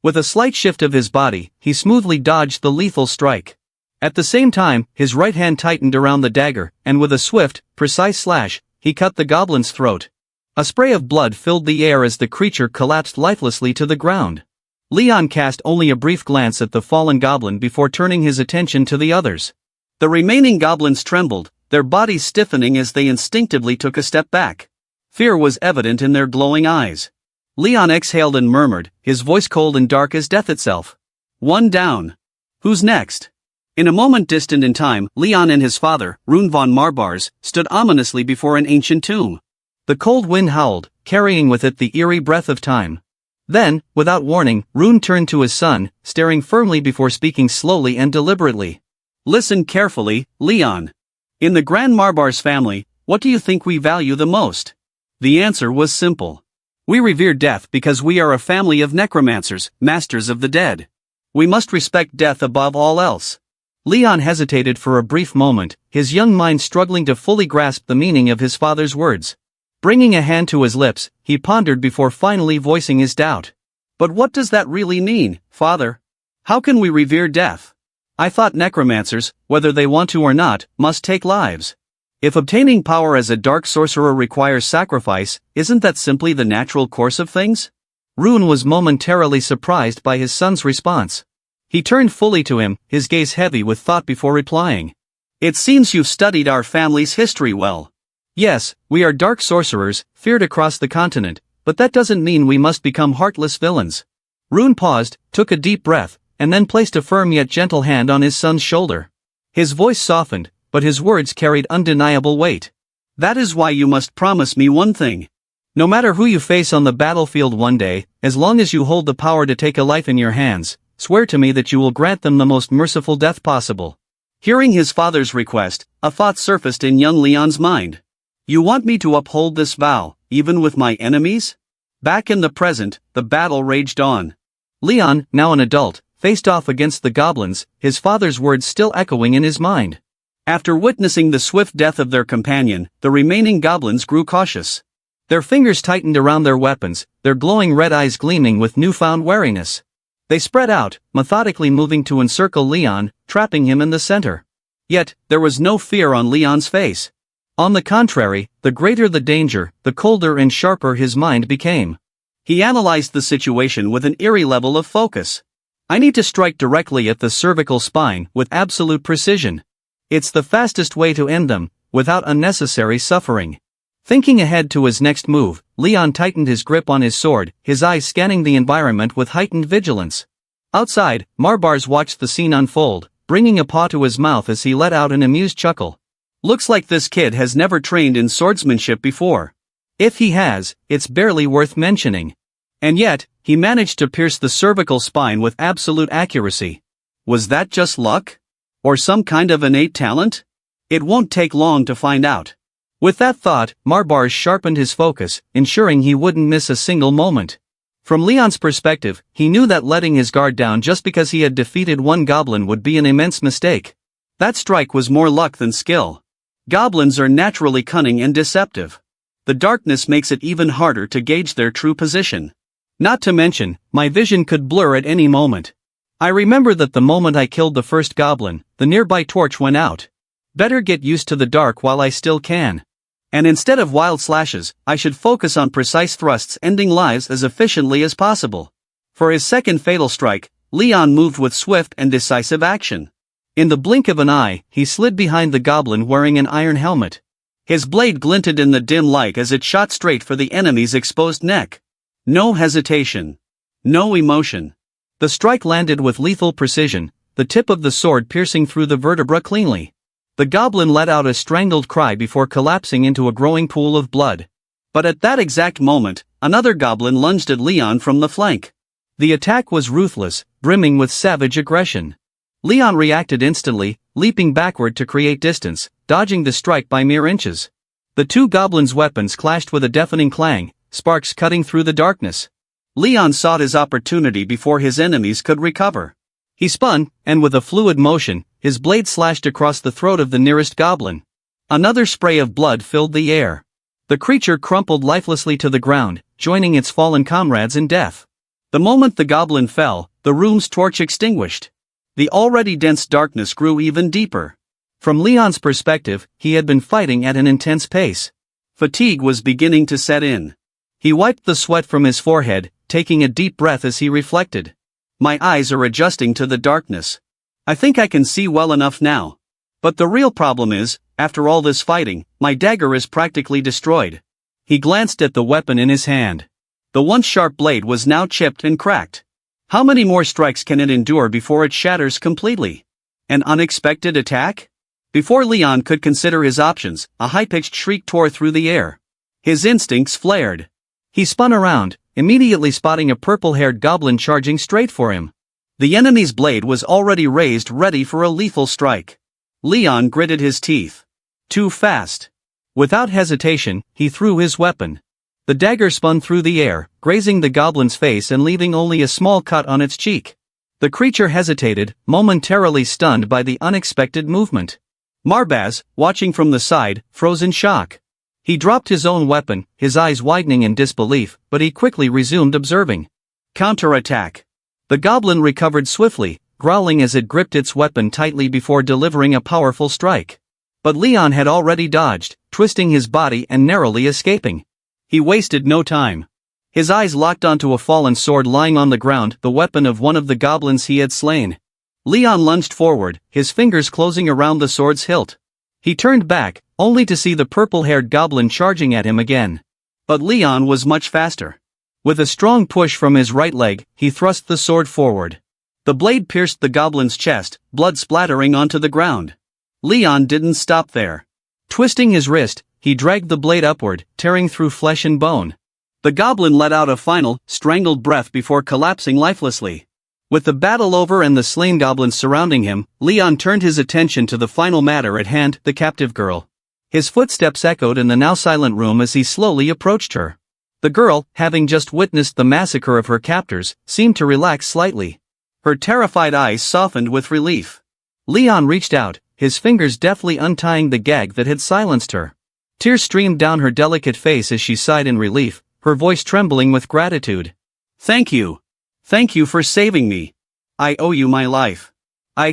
With a slight shift of his body, he smoothly dodged the lethal strike. At the same time, his right hand tightened around the dagger, and with a swift, precise slash, he cut the goblin's throat. A spray of blood filled the air as the creature collapsed lifelessly to the ground. Leon cast only a brief glance at the fallen goblin before turning his attention to the others. The remaining goblins trembled, their bodies stiffening as they instinctively took a step back. Fear was evident in their glowing eyes. Leon exhaled and murmured, his voice cold and dark as death itself. One down. Who's next? In a moment distant in time, Leon and his father, Rune von Marbars, stood ominously before an ancient tomb. The cold wind howled, carrying with it the eerie breath of time. Then, without warning, Rune turned to his son, staring firmly before speaking slowly and deliberately. Listen carefully, Leon. In the Grand Marbars family, what do you think we value the most? The answer was simple. We revere death because we are a family of necromancers, masters of the dead. We must respect death above all else. Leon hesitated for a brief moment, his young mind struggling to fully grasp the meaning of his father's words. Bringing a hand to his lips, he pondered before finally voicing his doubt. But what does that really mean, father? How can we revere death? I thought necromancers, whether they want to or not, must take lives. If obtaining power as a dark sorcerer requires sacrifice, isn't that simply the natural course of things? Rune was momentarily surprised by his son's response. He turned fully to him, his gaze heavy with thought before replying. It seems you've studied our family's history well. Yes, we are dark sorcerers, feared across the continent, but that doesn't mean we must become heartless villains. Rune paused, took a deep breath, and then placed a firm yet gentle hand on his son's shoulder. His voice softened, but his words carried undeniable weight. That is why you must promise me one thing. No matter who you face on the battlefield one day, as long as you hold the power to take a life in your hands, swear to me that you will grant them the most merciful death possible. Hearing his father's request, a thought surfaced in young Leon's mind. You want me to uphold this vow, even with my enemies? Back in the present, the battle raged on. Leon, now an adult, faced off against the goblins, his father's words still echoing in his mind. After witnessing the swift death of their companion, the remaining goblins grew cautious. Their fingers tightened around their weapons, their glowing red eyes gleaming with newfound wariness. They spread out, methodically moving to encircle Leon, trapping him in the center. Yet, there was no fear on Leon's face. On the contrary, the greater the danger, the colder and sharper his mind became. He analyzed the situation with an eerie level of focus. I need to strike directly at the cervical spine with absolute precision. It's the fastest way to end them, without unnecessary suffering. Thinking ahead to his next move, Leon tightened his grip on his sword, his eyes scanning the environment with heightened vigilance. Outside, Marbars watched the scene unfold, bringing a paw to his mouth as he let out an amused chuckle. Looks like this kid has never trained in swordsmanship before. If he has, it's barely worth mentioning. And yet, he managed to pierce the cervical spine with absolute accuracy. Was that just luck? Or some kind of innate talent? It won't take long to find out. With that thought, Marbars sharpened his focus, ensuring he wouldn't miss a single moment. From Leon's perspective, he knew that letting his guard down just because he had defeated one goblin would be an immense mistake. That strike was more luck than skill. Goblins are naturally cunning and deceptive. The darkness makes it even harder to gauge their true position. Not to mention, my vision could blur at any moment. I remember that the moment I killed the first goblin, the nearby torch went out. Better get used to the dark while I still can. And instead of wild slashes, I should focus on precise thrusts ending lives as efficiently as possible. For his second fatal strike, Leon moved with swift and decisive action. In the blink of an eye, he slid behind the goblin wearing an iron helmet. His blade glinted in the dim light as it shot straight for the enemy's exposed neck. No hesitation. No emotion. The strike landed with lethal precision, the tip of the sword piercing through the vertebra cleanly. The goblin let out a strangled cry before collapsing into a growing pool of blood. But at that exact moment, another goblin lunged at Leon from the flank. The attack was ruthless, brimming with savage aggression. Leon reacted instantly, leaping backward to create distance, dodging the strike by mere inches. The two goblins' weapons clashed with a deafening clang, sparks cutting through the darkness. Leon sought his opportunity before his enemies could recover. He spun, and with a fluid motion, his blade slashed across the throat of the nearest goblin. Another spray of blood filled the air. The creature crumpled lifelessly to the ground, joining its fallen comrades in death. The moment the goblin fell, the room's torch extinguished. The already dense darkness grew even deeper. From Leon's perspective, he had been fighting at an intense pace. Fatigue was beginning to set in. He wiped the sweat from his forehead, taking a deep breath as he reflected. My eyes are adjusting to the darkness. I think I can see well enough now. But the real problem is, after all this fighting, my dagger is practically destroyed. He glanced at the weapon in his hand. The once sharp blade was now chipped and cracked. How many more strikes can it endure before it shatters completely? An unexpected attack? Before Leon could consider his options, a high-pitched shriek tore through the air. His instincts flared. He spun around, immediately spotting a purple-haired goblin charging straight for him. The enemy's blade was already raised, ready for a lethal strike. Leon gritted his teeth. Too fast. Without hesitation, he threw his weapon. The dagger spun through the air, grazing the goblin's face and leaving only a small cut on its cheek. The creature hesitated, momentarily stunned by the unexpected movement. Marbaz, watching from the side, froze in shock. He dropped his own weapon, his eyes widening in disbelief, but he quickly resumed observing. Counterattack. The goblin recovered swiftly, growling as it gripped its weapon tightly before delivering a powerful strike. But Leon had already dodged, twisting his body and narrowly escaping. He wasted no time. His eyes locked onto a fallen sword lying on the ground, the weapon of one of the goblins he had slain. Leon lunged forward, his fingers closing around the sword's hilt. He turned back, only to see the purple-haired goblin charging at him again. But Leon was much faster. With a strong push from his right leg, he thrust the sword forward. The blade pierced the goblin's chest, blood splattering onto the ground. Leon didn't stop there. Twisting his wrist, he dragged the blade upward, tearing through flesh and bone. The goblin let out a final, strangled breath before collapsing lifelessly. With the battle over and the slain goblins surrounding him, Leon turned his attention to the final matter at hand, the captive girl. His footsteps echoed in the now silent room as he slowly approached her. The girl, having just witnessed the massacre of her captors, seemed to relax slightly. Her terrified eyes softened with relief. Leon reached out, his fingers deftly untying the gag that had silenced her. Tears streamed down her delicate face as she sighed in relief, her voice trembling with gratitude. Thank you. Thank you for saving me. I owe you my life.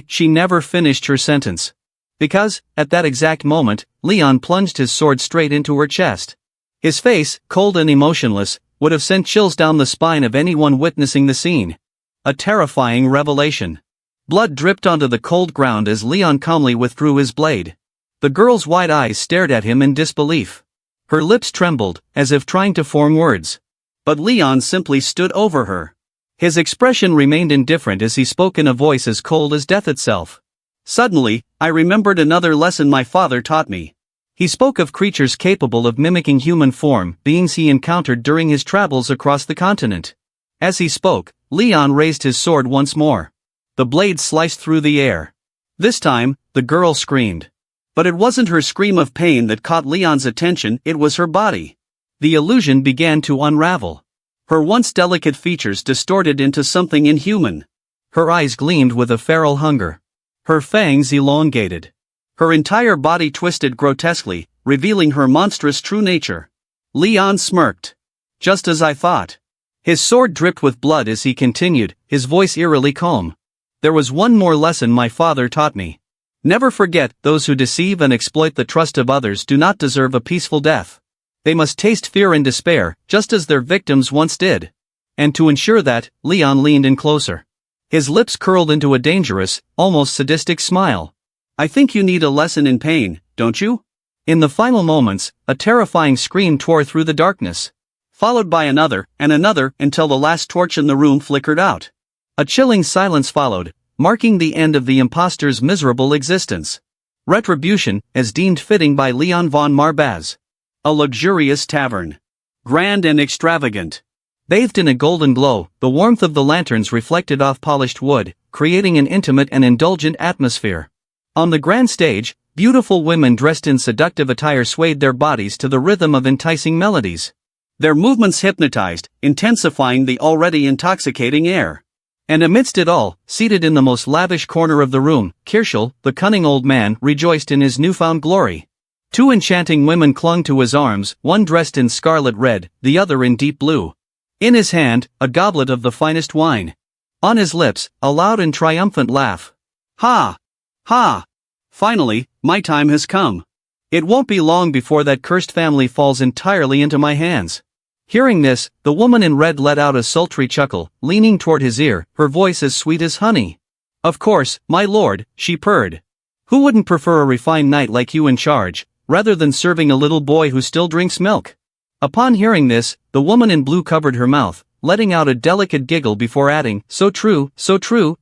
She never finished her sentence. Because, at that exact moment, Leon plunged his sword straight into her chest. His face, cold and emotionless, would have sent chills down the spine of anyone witnessing the scene. A terrifying revelation. Blood dripped onto the cold ground as Leon calmly withdrew his blade. The girl's wide eyes stared at him in disbelief. Her lips trembled, as if trying to form words. But Leon simply stood over her. His expression remained indifferent as he spoke in a voice as cold as death itself. Suddenly, I remembered another lesson my father taught me. He spoke of creatures capable of mimicking human form, beings he encountered during his travels across the continent. As he spoke, Leon raised his sword once more. The blade sliced through the air. This time, the girl screamed. But it wasn't her scream of pain that caught Leon's attention, it was her body. The illusion began to unravel. Her once delicate features distorted into something inhuman. Her eyes gleamed with a feral hunger. Her fangs elongated. Her entire body twisted grotesquely, revealing her monstrous true nature. Leon smirked. Just as I thought. His sword dripped with blood as he continued, his voice eerily calm. There was one more lesson my father taught me. Never forget, those who deceive and exploit the trust of others do not deserve a peaceful death. They must taste fear and despair, just as their victims once did. And to ensure that, Leon leaned in closer. His lips curled into a dangerous, almost sadistic smile. I think you need a lesson in pain, don't you? In the final moments, a terrifying scream tore through the darkness, followed by another and another until the last torch in the room flickered out. A chilling silence followed, marking the end of the imposter's miserable existence. Retribution, as deemed fitting by Leon von Marbaz. A luxurious tavern. Grand and extravagant. Bathed in a golden glow, the warmth of the lanterns reflected off polished wood, creating an intimate and indulgent atmosphere. On the grand stage, beautiful women dressed in seductive attire swayed their bodies to the rhythm of enticing melodies. Their movements hypnotized, intensifying the already intoxicating air. And amidst it all, seated in the most lavish corner of the room, Kirschel, the cunning old man, rejoiced in his newfound glory. Two enchanting women clung to his arms, one dressed in scarlet red, the other in deep blue. In his hand, a goblet of the finest wine. On his lips, a loud and triumphant laugh. Ha! Ha! Finally, my time has come. It won't be long before that cursed family falls entirely into my hands. Hearing this, the woman in red let out a sultry chuckle, leaning toward his ear, her voice as sweet as honey. Of course, my lord, she purred. Who wouldn't prefer a refined knight like you in charge, rather than serving a little boy who still drinks milk? Upon hearing this, the woman in blue covered her mouth, letting out a delicate giggle before adding, so true,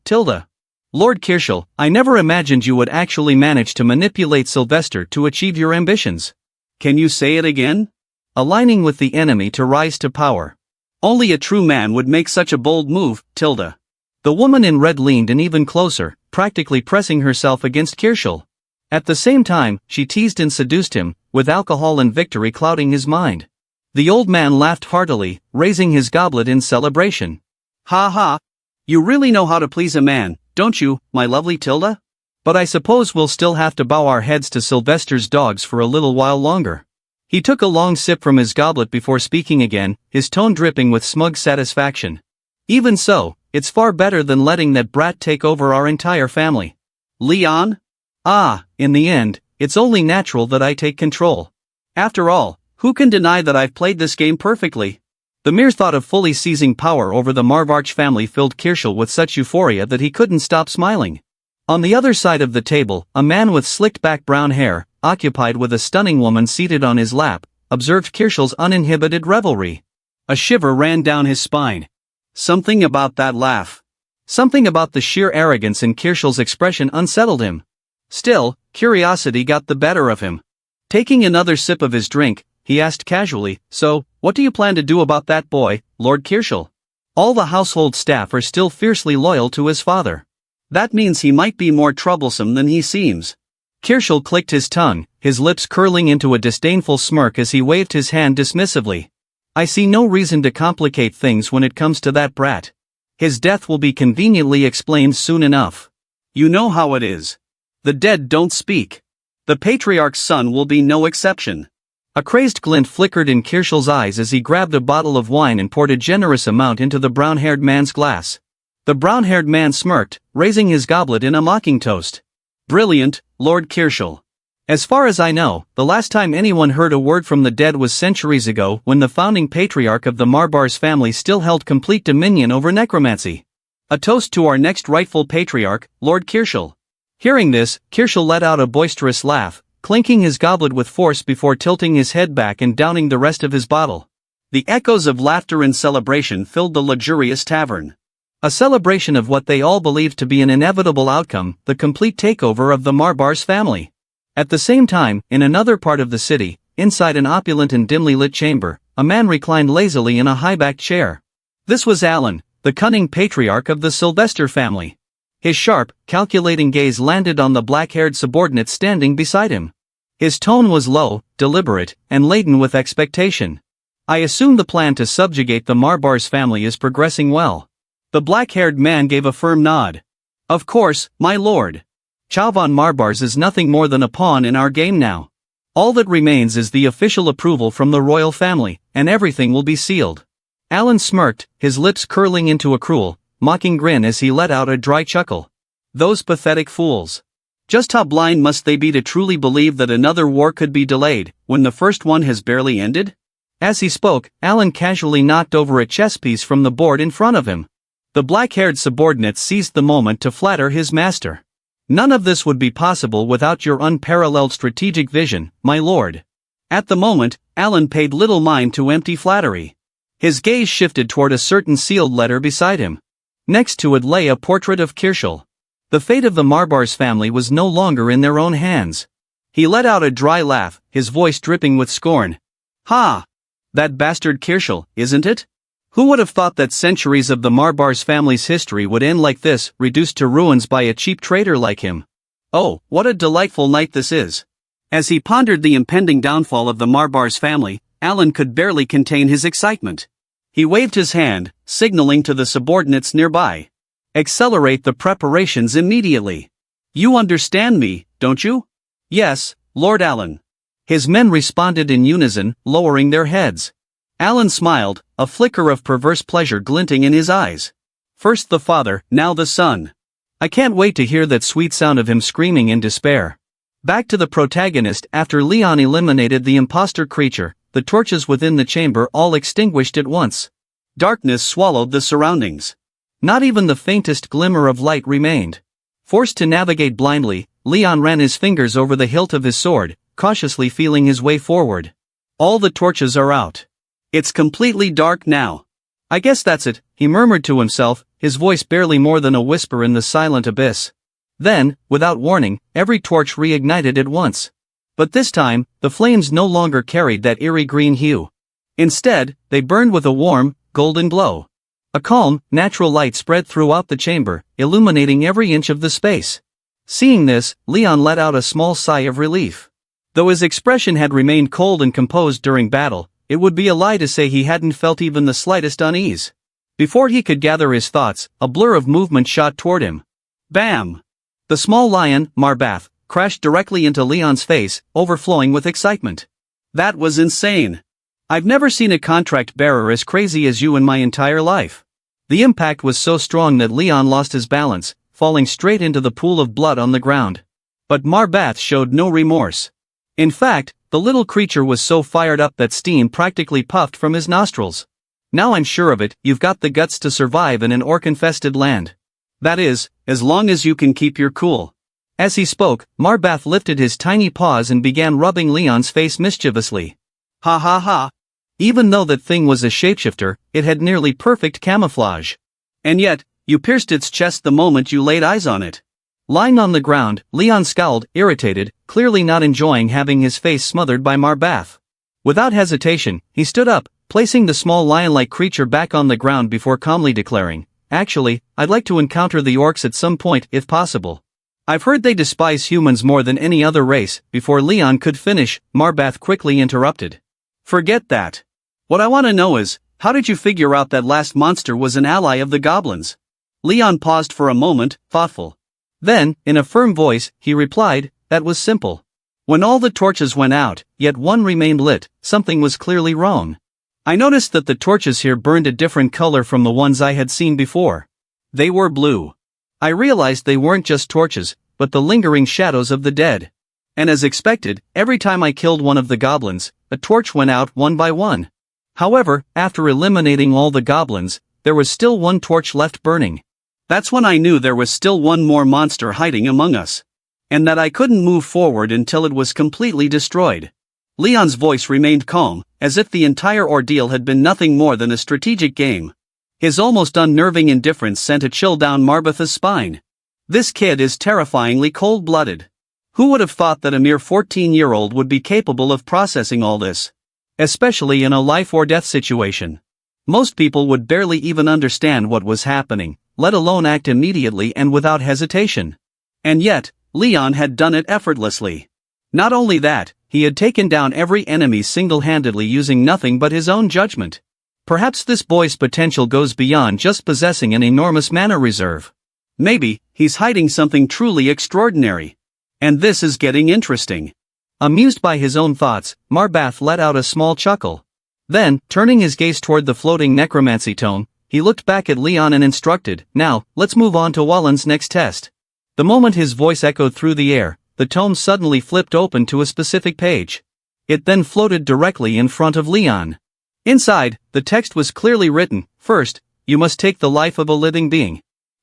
tilde. Lord Kirschel, I never imagined you would actually manage to manipulate Sylvester to achieve your ambitions. Can you say it again? Aligning with the enemy to rise to power. Only a true man would make such a bold move, tilde. The woman in red leaned in even closer, practically pressing herself against Kirschel. At the same time, she teased and seduced him, with alcohol and victory clouding his mind. The old man laughed heartily, raising his goblet in celebration. Ha ha! You really know how to please a man, don't you, my lovely Tilda? But I suppose we'll still have to bow our heads to Sylvester's dogs for a little while longer. He took a long sip from his goblet before speaking again, his tone dripping with smug satisfaction. Even so, it's far better than letting that brat take over our entire family. Leon? Ah, in the end, it's only natural that I take control. After all, who can deny that I've played this game perfectly? The mere thought of fully seizing power over the Marvarch family filled Kirschel with such euphoria that he couldn't stop smiling. On the other side of the table, a man with slicked-back brown hair, occupied with a stunning woman seated on his lap, observed Kirschel's uninhibited revelry. A shiver ran down his spine. Something about that laugh. Something about the sheer arrogance in Kirschel's expression unsettled him. Still, curiosity got the better of him. Taking another sip of his drink, he asked casually, so, what do you plan to do about that boy, Lord Kirschel? All the household staff are still fiercely loyal to his father. That means he might be more troublesome than he seems. Kirschel clicked his tongue, his lips curling into a disdainful smirk as he waved his hand dismissively. I see no reason to complicate things when it comes to that brat. His death will be conveniently explained soon enough. You know how it is. The dead don't speak. The patriarch's son will be no exception. A crazed glint flickered in Kirschel's eyes as he grabbed a bottle of wine and poured a generous amount into the brown-haired man's glass. The brown-haired man smirked, raising his goblet in a mocking toast. Brilliant, Lord Kirschel. As far as I know, the last time anyone heard a word from the dead was centuries ago when the founding patriarch of the Marbars family still held complete dominion over necromancy. A toast to our next rightful patriarch, Lord Kirschel. Hearing this, Kirschel let out a boisterous laugh, clinking his goblet with force before tilting his head back and downing the rest of his bottle. The echoes of laughter and celebration filled the luxurious tavern. A celebration of what they all believed to be an inevitable outcome, the complete takeover of the Marbars family. At the same time, in another part of the city, inside an opulent and dimly lit chamber, a man reclined lazily in a high-backed chair. This was Alan, the cunning patriarch of the Sylvester family. His sharp, calculating gaze landed on the black-haired subordinate standing beside him. His tone was low, deliberate, and laden with expectation. I assume the plan to subjugate the Marbars family is progressing well. The black-haired man gave a firm nod. Of course, my lord. Chow von Marbars is nothing more than a pawn in our game now. All that remains is the official approval from the royal family, and everything will be sealed. Alan smirked, his lips curling into a cruel, mocking grin as he let out a dry chuckle. Those pathetic fools. Just how blind must they be to truly believe that another war could be delayed, when the first one has barely ended? As he spoke, Alan casually knocked over a chess piece from the board in front of him. The black-haired subordinate seized the moment to flatter his master. None of this would be possible without your unparalleled strategic vision, my lord. At the moment, Alan paid little mind to empty flattery. His gaze shifted toward a certain sealed letter beside him. Next to it lay a portrait of Kirschel. The fate of the Marbars family was no longer in their own hands. He let out a dry laugh, his voice dripping with scorn. Ha! That bastard Kirschel, isn't it? Who would have thought that centuries of the Marbars family's history would end like this, reduced to ruins by a cheap traitor like him? Oh, what a delightful night this is. As he pondered the impending downfall of the Marbars family, Alan could barely contain his excitement. He waved his hand, signaling to the subordinates nearby. Accelerate the preparations immediately. You understand me, don't you? Yes, Lord Alan. His men responded in unison, lowering their heads. Alan smiled, a flicker of perverse pleasure glinting in his eyes. First the father, now the son. I can't wait to hear that sweet sound of him screaming in despair. Back to the protagonist. After Leon eliminated the imposter creature, the torches within the chamber all extinguished at once. Darkness swallowed the surroundings. Not even the faintest glimmer of light remained. Forced to navigate blindly, Leon ran his fingers over the hilt of his sword, cautiously feeling his way forward. All the torches are out. It's completely dark now. I guess that's it, he murmured to himself, his voice barely more than a whisper in the silent abyss. Then, without warning, every torch reignited at once. But this time, the flames no longer carried that eerie green hue. Instead, they burned with a warm, golden glow. A calm, natural light spread throughout the chamber, illuminating every inch of the space. Seeing this, Leon let out a small sigh of relief. Though his expression had remained cold and composed during battle, it would be a lie to say he hadn't felt even the slightest unease. Before he could gather his thoughts, a blur of movement shot toward him. Bam! The small lion, Marbath, crashed directly into Leon's face, overflowing with excitement. That was insane. I've never seen a contract bearer as crazy as you in my entire life. The impact was so strong that Leon lost his balance, falling straight into the pool of blood on the ground. But Marbath showed no remorse. In fact, the little creature was so fired up that steam practically puffed from his nostrils. Now I'm sure of it, you've got the guts to survive in an orc-infested land. That is, as long as you can keep your cool. As he spoke, Marbath lifted his tiny paws and began rubbing Leon's face mischievously. Ha ha ha. Even though that thing was a shapeshifter, it had nearly perfect camouflage. And yet, you pierced its chest the moment you laid eyes on it. Lying on the ground, Leon scowled, irritated, clearly not enjoying having his face smothered by Marbath. Without hesitation, he stood up, placing the small lion-like creature back on the ground before calmly declaring, "Actually, I'd like to encounter the orcs at some point, if possible. I've heard they despise humans more than any other race." Before Leon could finish, Marbath quickly interrupted. "Forget that. What I want to know is, how did you figure out that last monster was an ally of the goblins?" Leon paused for a moment, thoughtful. Then, in a firm voice, he replied, "That was simple. When all the torches went out, yet one remained lit, something was clearly wrong. I noticed that the torches here burned a different color from the ones I had seen before. They were blue. I realized they weren't just torches, but the lingering shadows of the dead. And as expected, every time I killed one of the goblins, a torch went out one by one. However, after eliminating all the goblins, there was still one torch left burning. That's when I knew there was still one more monster hiding among us. And that I couldn't move forward until it was completely destroyed." Leon's voice remained calm, as if the entire ordeal had been nothing more than a strategic game. His almost unnerving indifference sent a chill down Marbath's spine. This kid is terrifyingly cold-blooded. Who would have thought that a mere 14-year-old would be capable of processing all this? Especially in a life-or-death situation. Most people would barely even understand what was happening, let alone act immediately and without hesitation. And yet, Leon had done it effortlessly. Not only that, he had taken down every enemy single-handedly using nothing but his own judgment. Perhaps this boy's potential goes beyond just possessing an enormous mana reserve. Maybe, he's hiding something truly extraordinary. And this is getting interesting. Amused by his own thoughts, Marbath let out a small chuckle. Then, turning his gaze toward the floating necromancy tome, he looked back at Leon and instructed, "Now, let's move on to Wallen's next test." The moment his voice echoed through the air, the tome suddenly flipped open to a specific page. It then floated directly in front of Leon. Inside, the text was clearly written, "First, you must take the life of a living being.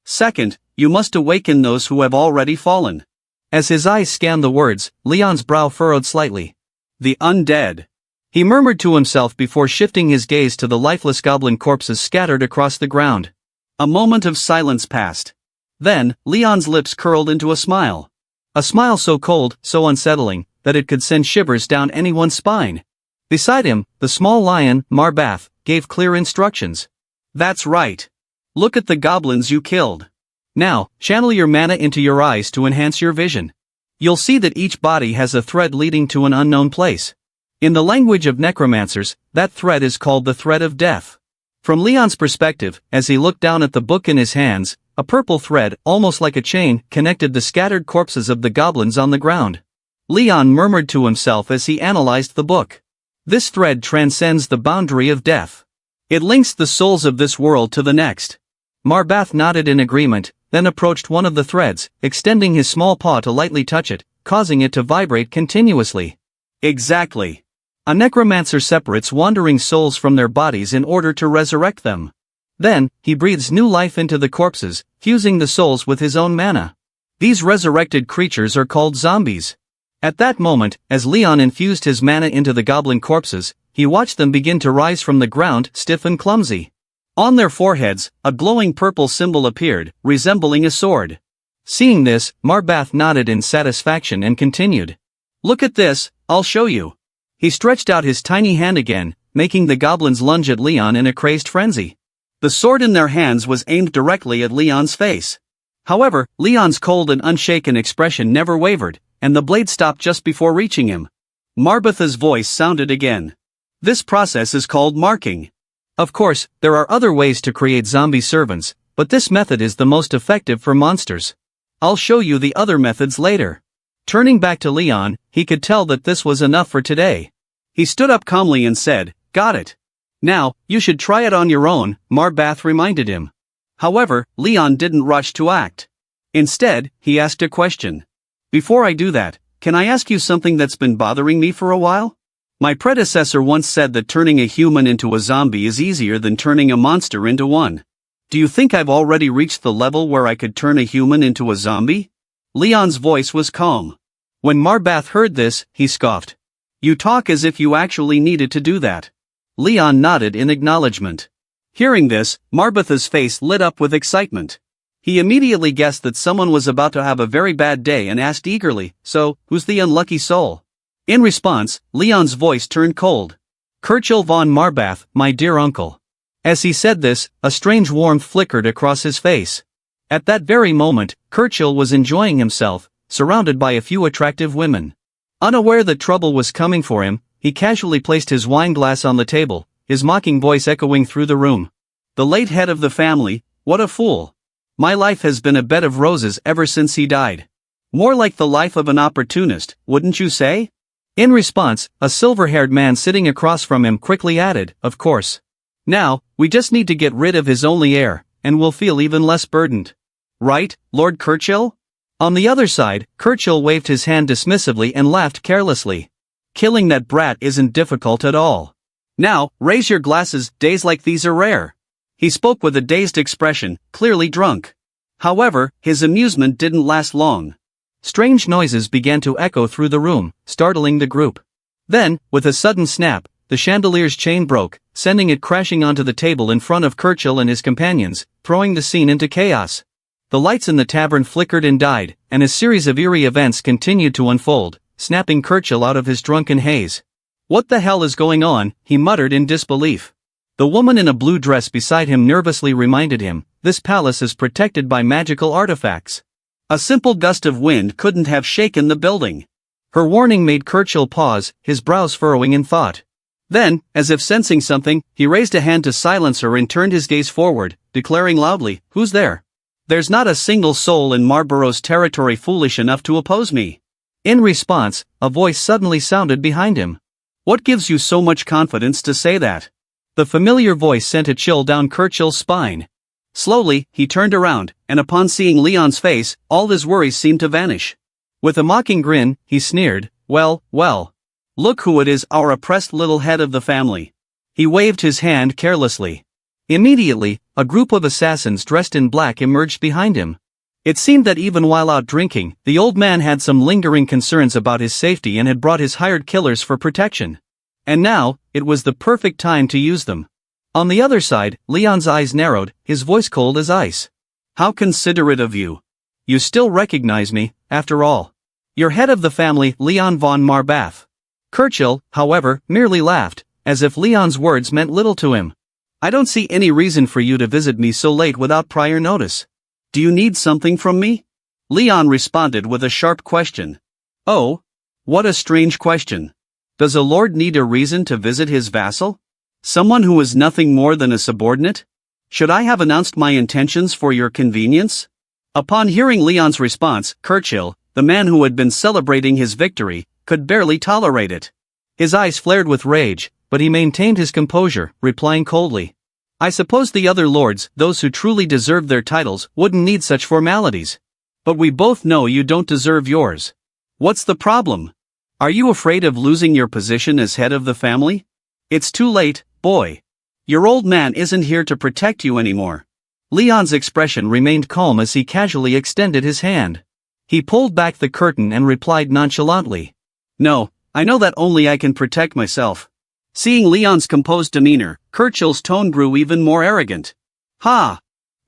Second, you must awaken those who have already fallen. As his eyes scanned the words, Leon's brow furrowed slightly. The undead. He murmured to himself before shifting his gaze to the lifeless goblin corpses scattered across the ground. A moment of silence passed. Then, Leon's lips curled into a smile. A smile so cold, so unsettling, that it could send shivers down anyone's spine. Beside him, the small lion, Marbath, gave clear instructions. That's right. Look at the goblins you killed. Now, channel your mana into your eyes to enhance your vision. You'll see that each body has a thread leading to an unknown place. In the language of necromancers, that thread is called the thread of death. From Leon's perspective, as he looked down at the book in his hands, a purple thread, almost like a chain, connected the scattered corpses of the goblins on the ground. Leon murmured to himself as he analyzed the book. This thread transcends the boundary of death. It links the souls of this world to the next. Marbath nodded in agreement, then approached one of the threads, extending his small paw to lightly touch it, causing it to vibrate continuously. Exactly. A necromancer separates wandering souls from their bodies in order to resurrect them. Then, he breathes new life into the corpses, fusing the souls with his own mana. These resurrected creatures are called zombies. At that moment, as Leon infused his mana into the goblin corpses, he watched them begin to rise from the ground, stiff and clumsy. On their foreheads, a glowing purple symbol appeared, resembling a sword. Seeing this, Marbath nodded in satisfaction and continued. Look at this, I'll show you. He stretched out his tiny hand again, making the goblins lunge at Leon in a crazed frenzy. The sword in their hands was aimed directly at Leon's face. However, Leon's cold and unshaken expression never wavered, and the blade stopped just before reaching him. Marbatha's voice sounded again. This process is called marking. Of course, there are other ways to create zombie servants, but this method is the most effective for monsters. I'll show you the other methods later. Turning back to Leon, he could tell that this was enough for today. He stood up calmly and said, "Got it. Now, you should try it on your own," Marbath reminded him. However, Leon didn't rush to act. Instead, he asked a question. "Before I do that, can I ask you something that's been bothering me for a while? My predecessor once said that turning a human into a zombie is easier than turning a monster into one. Do you think I've already reached the level where I could turn a human into a zombie?" Leon's voice was calm. When Marbath heard this, he scoffed. "You talk as if you actually needed to do that." Leon nodded in acknowledgement. Hearing this, Marbatha's face lit up with excitement. He immediately guessed that someone was about to have a very bad day and asked eagerly, "So, who's the unlucky soul?" In response, Leon's voice turned cold. "Kirchil von Marbath, my dear uncle." As he said this, a strange warmth flickered across his face. At that very moment, Kirchil was enjoying himself, surrounded by a few attractive women. Unaware that trouble was coming for him, he casually placed his wine glass on the table, his mocking voice echoing through the room. "The late head of the family, what a fool. My life has been a bed of roses ever since he died. More like the life of an opportunist, wouldn't you say?" In response, a silver-haired man sitting across from him quickly added, "Of course. Now, we just need to get rid of his only heir, and we'll feel even less burdened. Right, Lord Kirchil?" On the other side, Kirchil waved his hand dismissively and laughed carelessly. "Killing that brat isn't difficult at all. Now, raise your glasses, days like these are rare." He spoke with a dazed expression, clearly drunk. However, his amusement didn't last long. Strange noises began to echo through the room, startling the group. Then, with a sudden snap, the chandelier's chain broke, sending it crashing onto the table in front of Kirchil and his companions, throwing the scene into chaos. The lights in the tavern flickered and died, and a series of eerie events continued to unfold, snapping Kirchil out of his drunken haze. "What the hell is going on?" he muttered in disbelief. The woman in a blue dress beside him nervously reminded him, "This palace is protected by magical artifacts. A simple gust of wind couldn't have shaken the building." Her warning made Kirchil pause, his brows furrowing in thought. Then, as if sensing something, he raised a hand to silence her and turned his gaze forward, declaring loudly, "Who's there? There's not a single soul in Marlborough's territory foolish enough to oppose me." In response, a voice suddenly sounded behind him. "What gives you so much confidence to say that?" The familiar voice sent a chill down Kirchil's spine. Slowly, he turned around, and upon seeing Leon's face, all his worries seemed to vanish. With a mocking grin, he sneered, Well, look who it is, our oppressed little head of the family." He waved his hand carelessly. Immediately, a group of assassins dressed in black emerged behind him. It seemed that even while out drinking, the old man had some lingering concerns about his safety and had brought his hired killers for protection. And now, it was the perfect time to use them. On the other side, Leon's eyes narrowed, his voice cold as ice. How considerate of you. You still recognize me, after all. You're head of the family, Leon von Marbath. Kirchill, however, merely laughed, as if Leon's words meant little to him. I don't see any reason for you to visit me so late without prior notice. Do you need something from me? Leon responded with a sharp question. Oh? What a strange question. Does a lord need a reason to visit his vassal? Someone who is nothing more than a subordinate? Should I have announced my intentions for your convenience? Upon hearing Leon's response, Kirchill, the man who had been celebrating his victory, could barely tolerate it. His eyes flared with rage, but he maintained his composure, replying coldly. I suppose the other lords, those who truly deserved their titles, wouldn't need such formalities. But we both know you don't deserve yours. What's the problem? Are you afraid of losing your position as head of the family? It's too late, boy. Your old man isn't here to protect you anymore. Leon's expression remained calm as he casually extended his hand. He pulled back the curtain and replied nonchalantly. No, I know that only I can protect myself. Seeing Leon's composed demeanor, Kirchill's tone grew even more arrogant. Ha!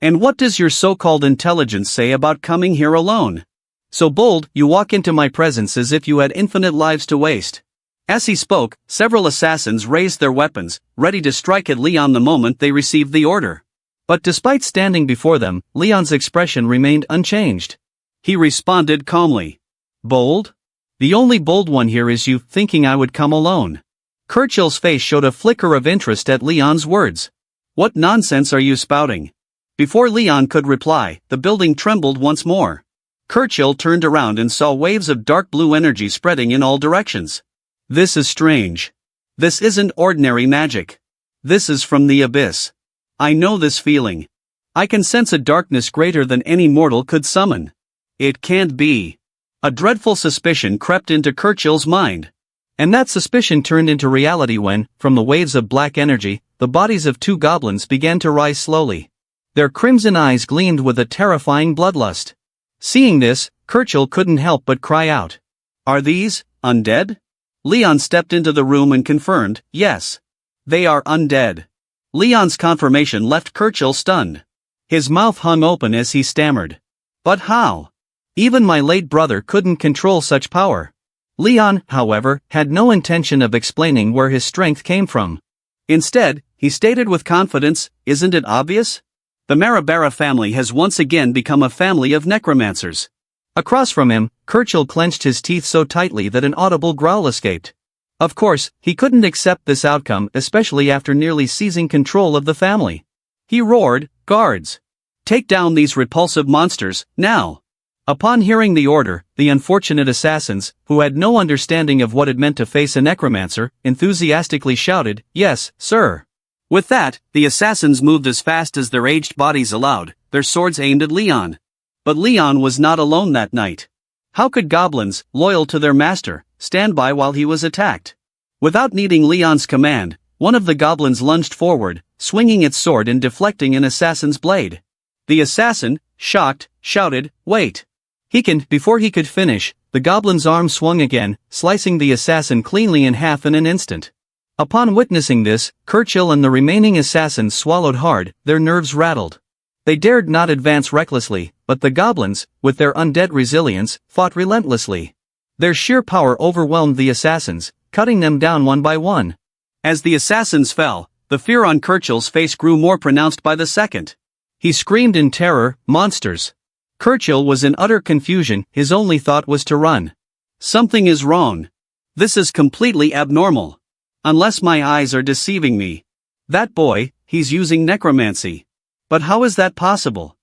And what does your so-called intelligence say about coming here alone? So bold, you walk into my presence as if you had infinite lives to waste. As he spoke, several assassins raised their weapons, ready to strike at Leon the moment they received the order. But despite standing before them, Leon's expression remained unchanged. He responded calmly. Bold? The only bold one here is you thinking I would come alone. Kirchill's face showed a flicker of interest at Leon's words. What nonsense are you spouting? Before Leon could reply, the building trembled once more. Kirchill turned around and saw waves of dark blue energy spreading in all directions. This is strange. This isn't ordinary magic. This is from the abyss. I know this feeling. I can sense a darkness greater than any mortal could summon. It can't be. A dreadful suspicion crept into Kirchill's mind. And that suspicion turned into reality when, from the waves of black energy, the bodies of two goblins began to rise slowly. Their crimson eyes gleamed with a terrifying bloodlust. Seeing this, Kirchill couldn't help but cry out. Are these undead? Leon stepped into the room and confirmed, yes. They are undead. Leon's confirmation left Kirchill stunned. His mouth hung open as he stammered. But how? Even my late brother couldn't control such power. Leon, however, had no intention of explaining where his strength came from. Instead, he stated with confidence, isn't it obvious? The Marabara family has once again become a family of necromancers. Across from him, Kirchill clenched his teeth so tightly that an audible growl escaped. Of course, he couldn't accept this outcome, especially after nearly seizing control of the family. He roared, guards! Take down these repulsive monsters, now! Upon hearing the order, the unfortunate assassins, who had no understanding of what it meant to face a necromancer, enthusiastically shouted, yes, sir. With that, the assassins moved as fast as their aged bodies allowed, their swords aimed at Leon. But Leon was not alone that night. How could goblins, loyal to their master, stand by while he was attacked? Without needing Leon's command, one of the goblins lunged forward, swinging its sword and deflecting an assassin's blade. The assassin, shocked, shouted, wait! Before he could finish, the goblin's arm swung again, slicing the assassin cleanly in half in an instant. Upon witnessing this, Kirchill and the remaining assassins swallowed hard, their nerves rattled. They dared not advance recklessly, but the goblins, with their undead resilience, fought relentlessly. Their sheer power overwhelmed the assassins, cutting them down one by one. As the assassins fell, the fear on Kirchill's face grew more pronounced by the second. He screamed in terror, monsters! Kirchill was in utter confusion, his only thought was to run. Something is wrong. This is completely abnormal. Unless my eyes are deceiving me. That boy, he's using necromancy. But how is that possible?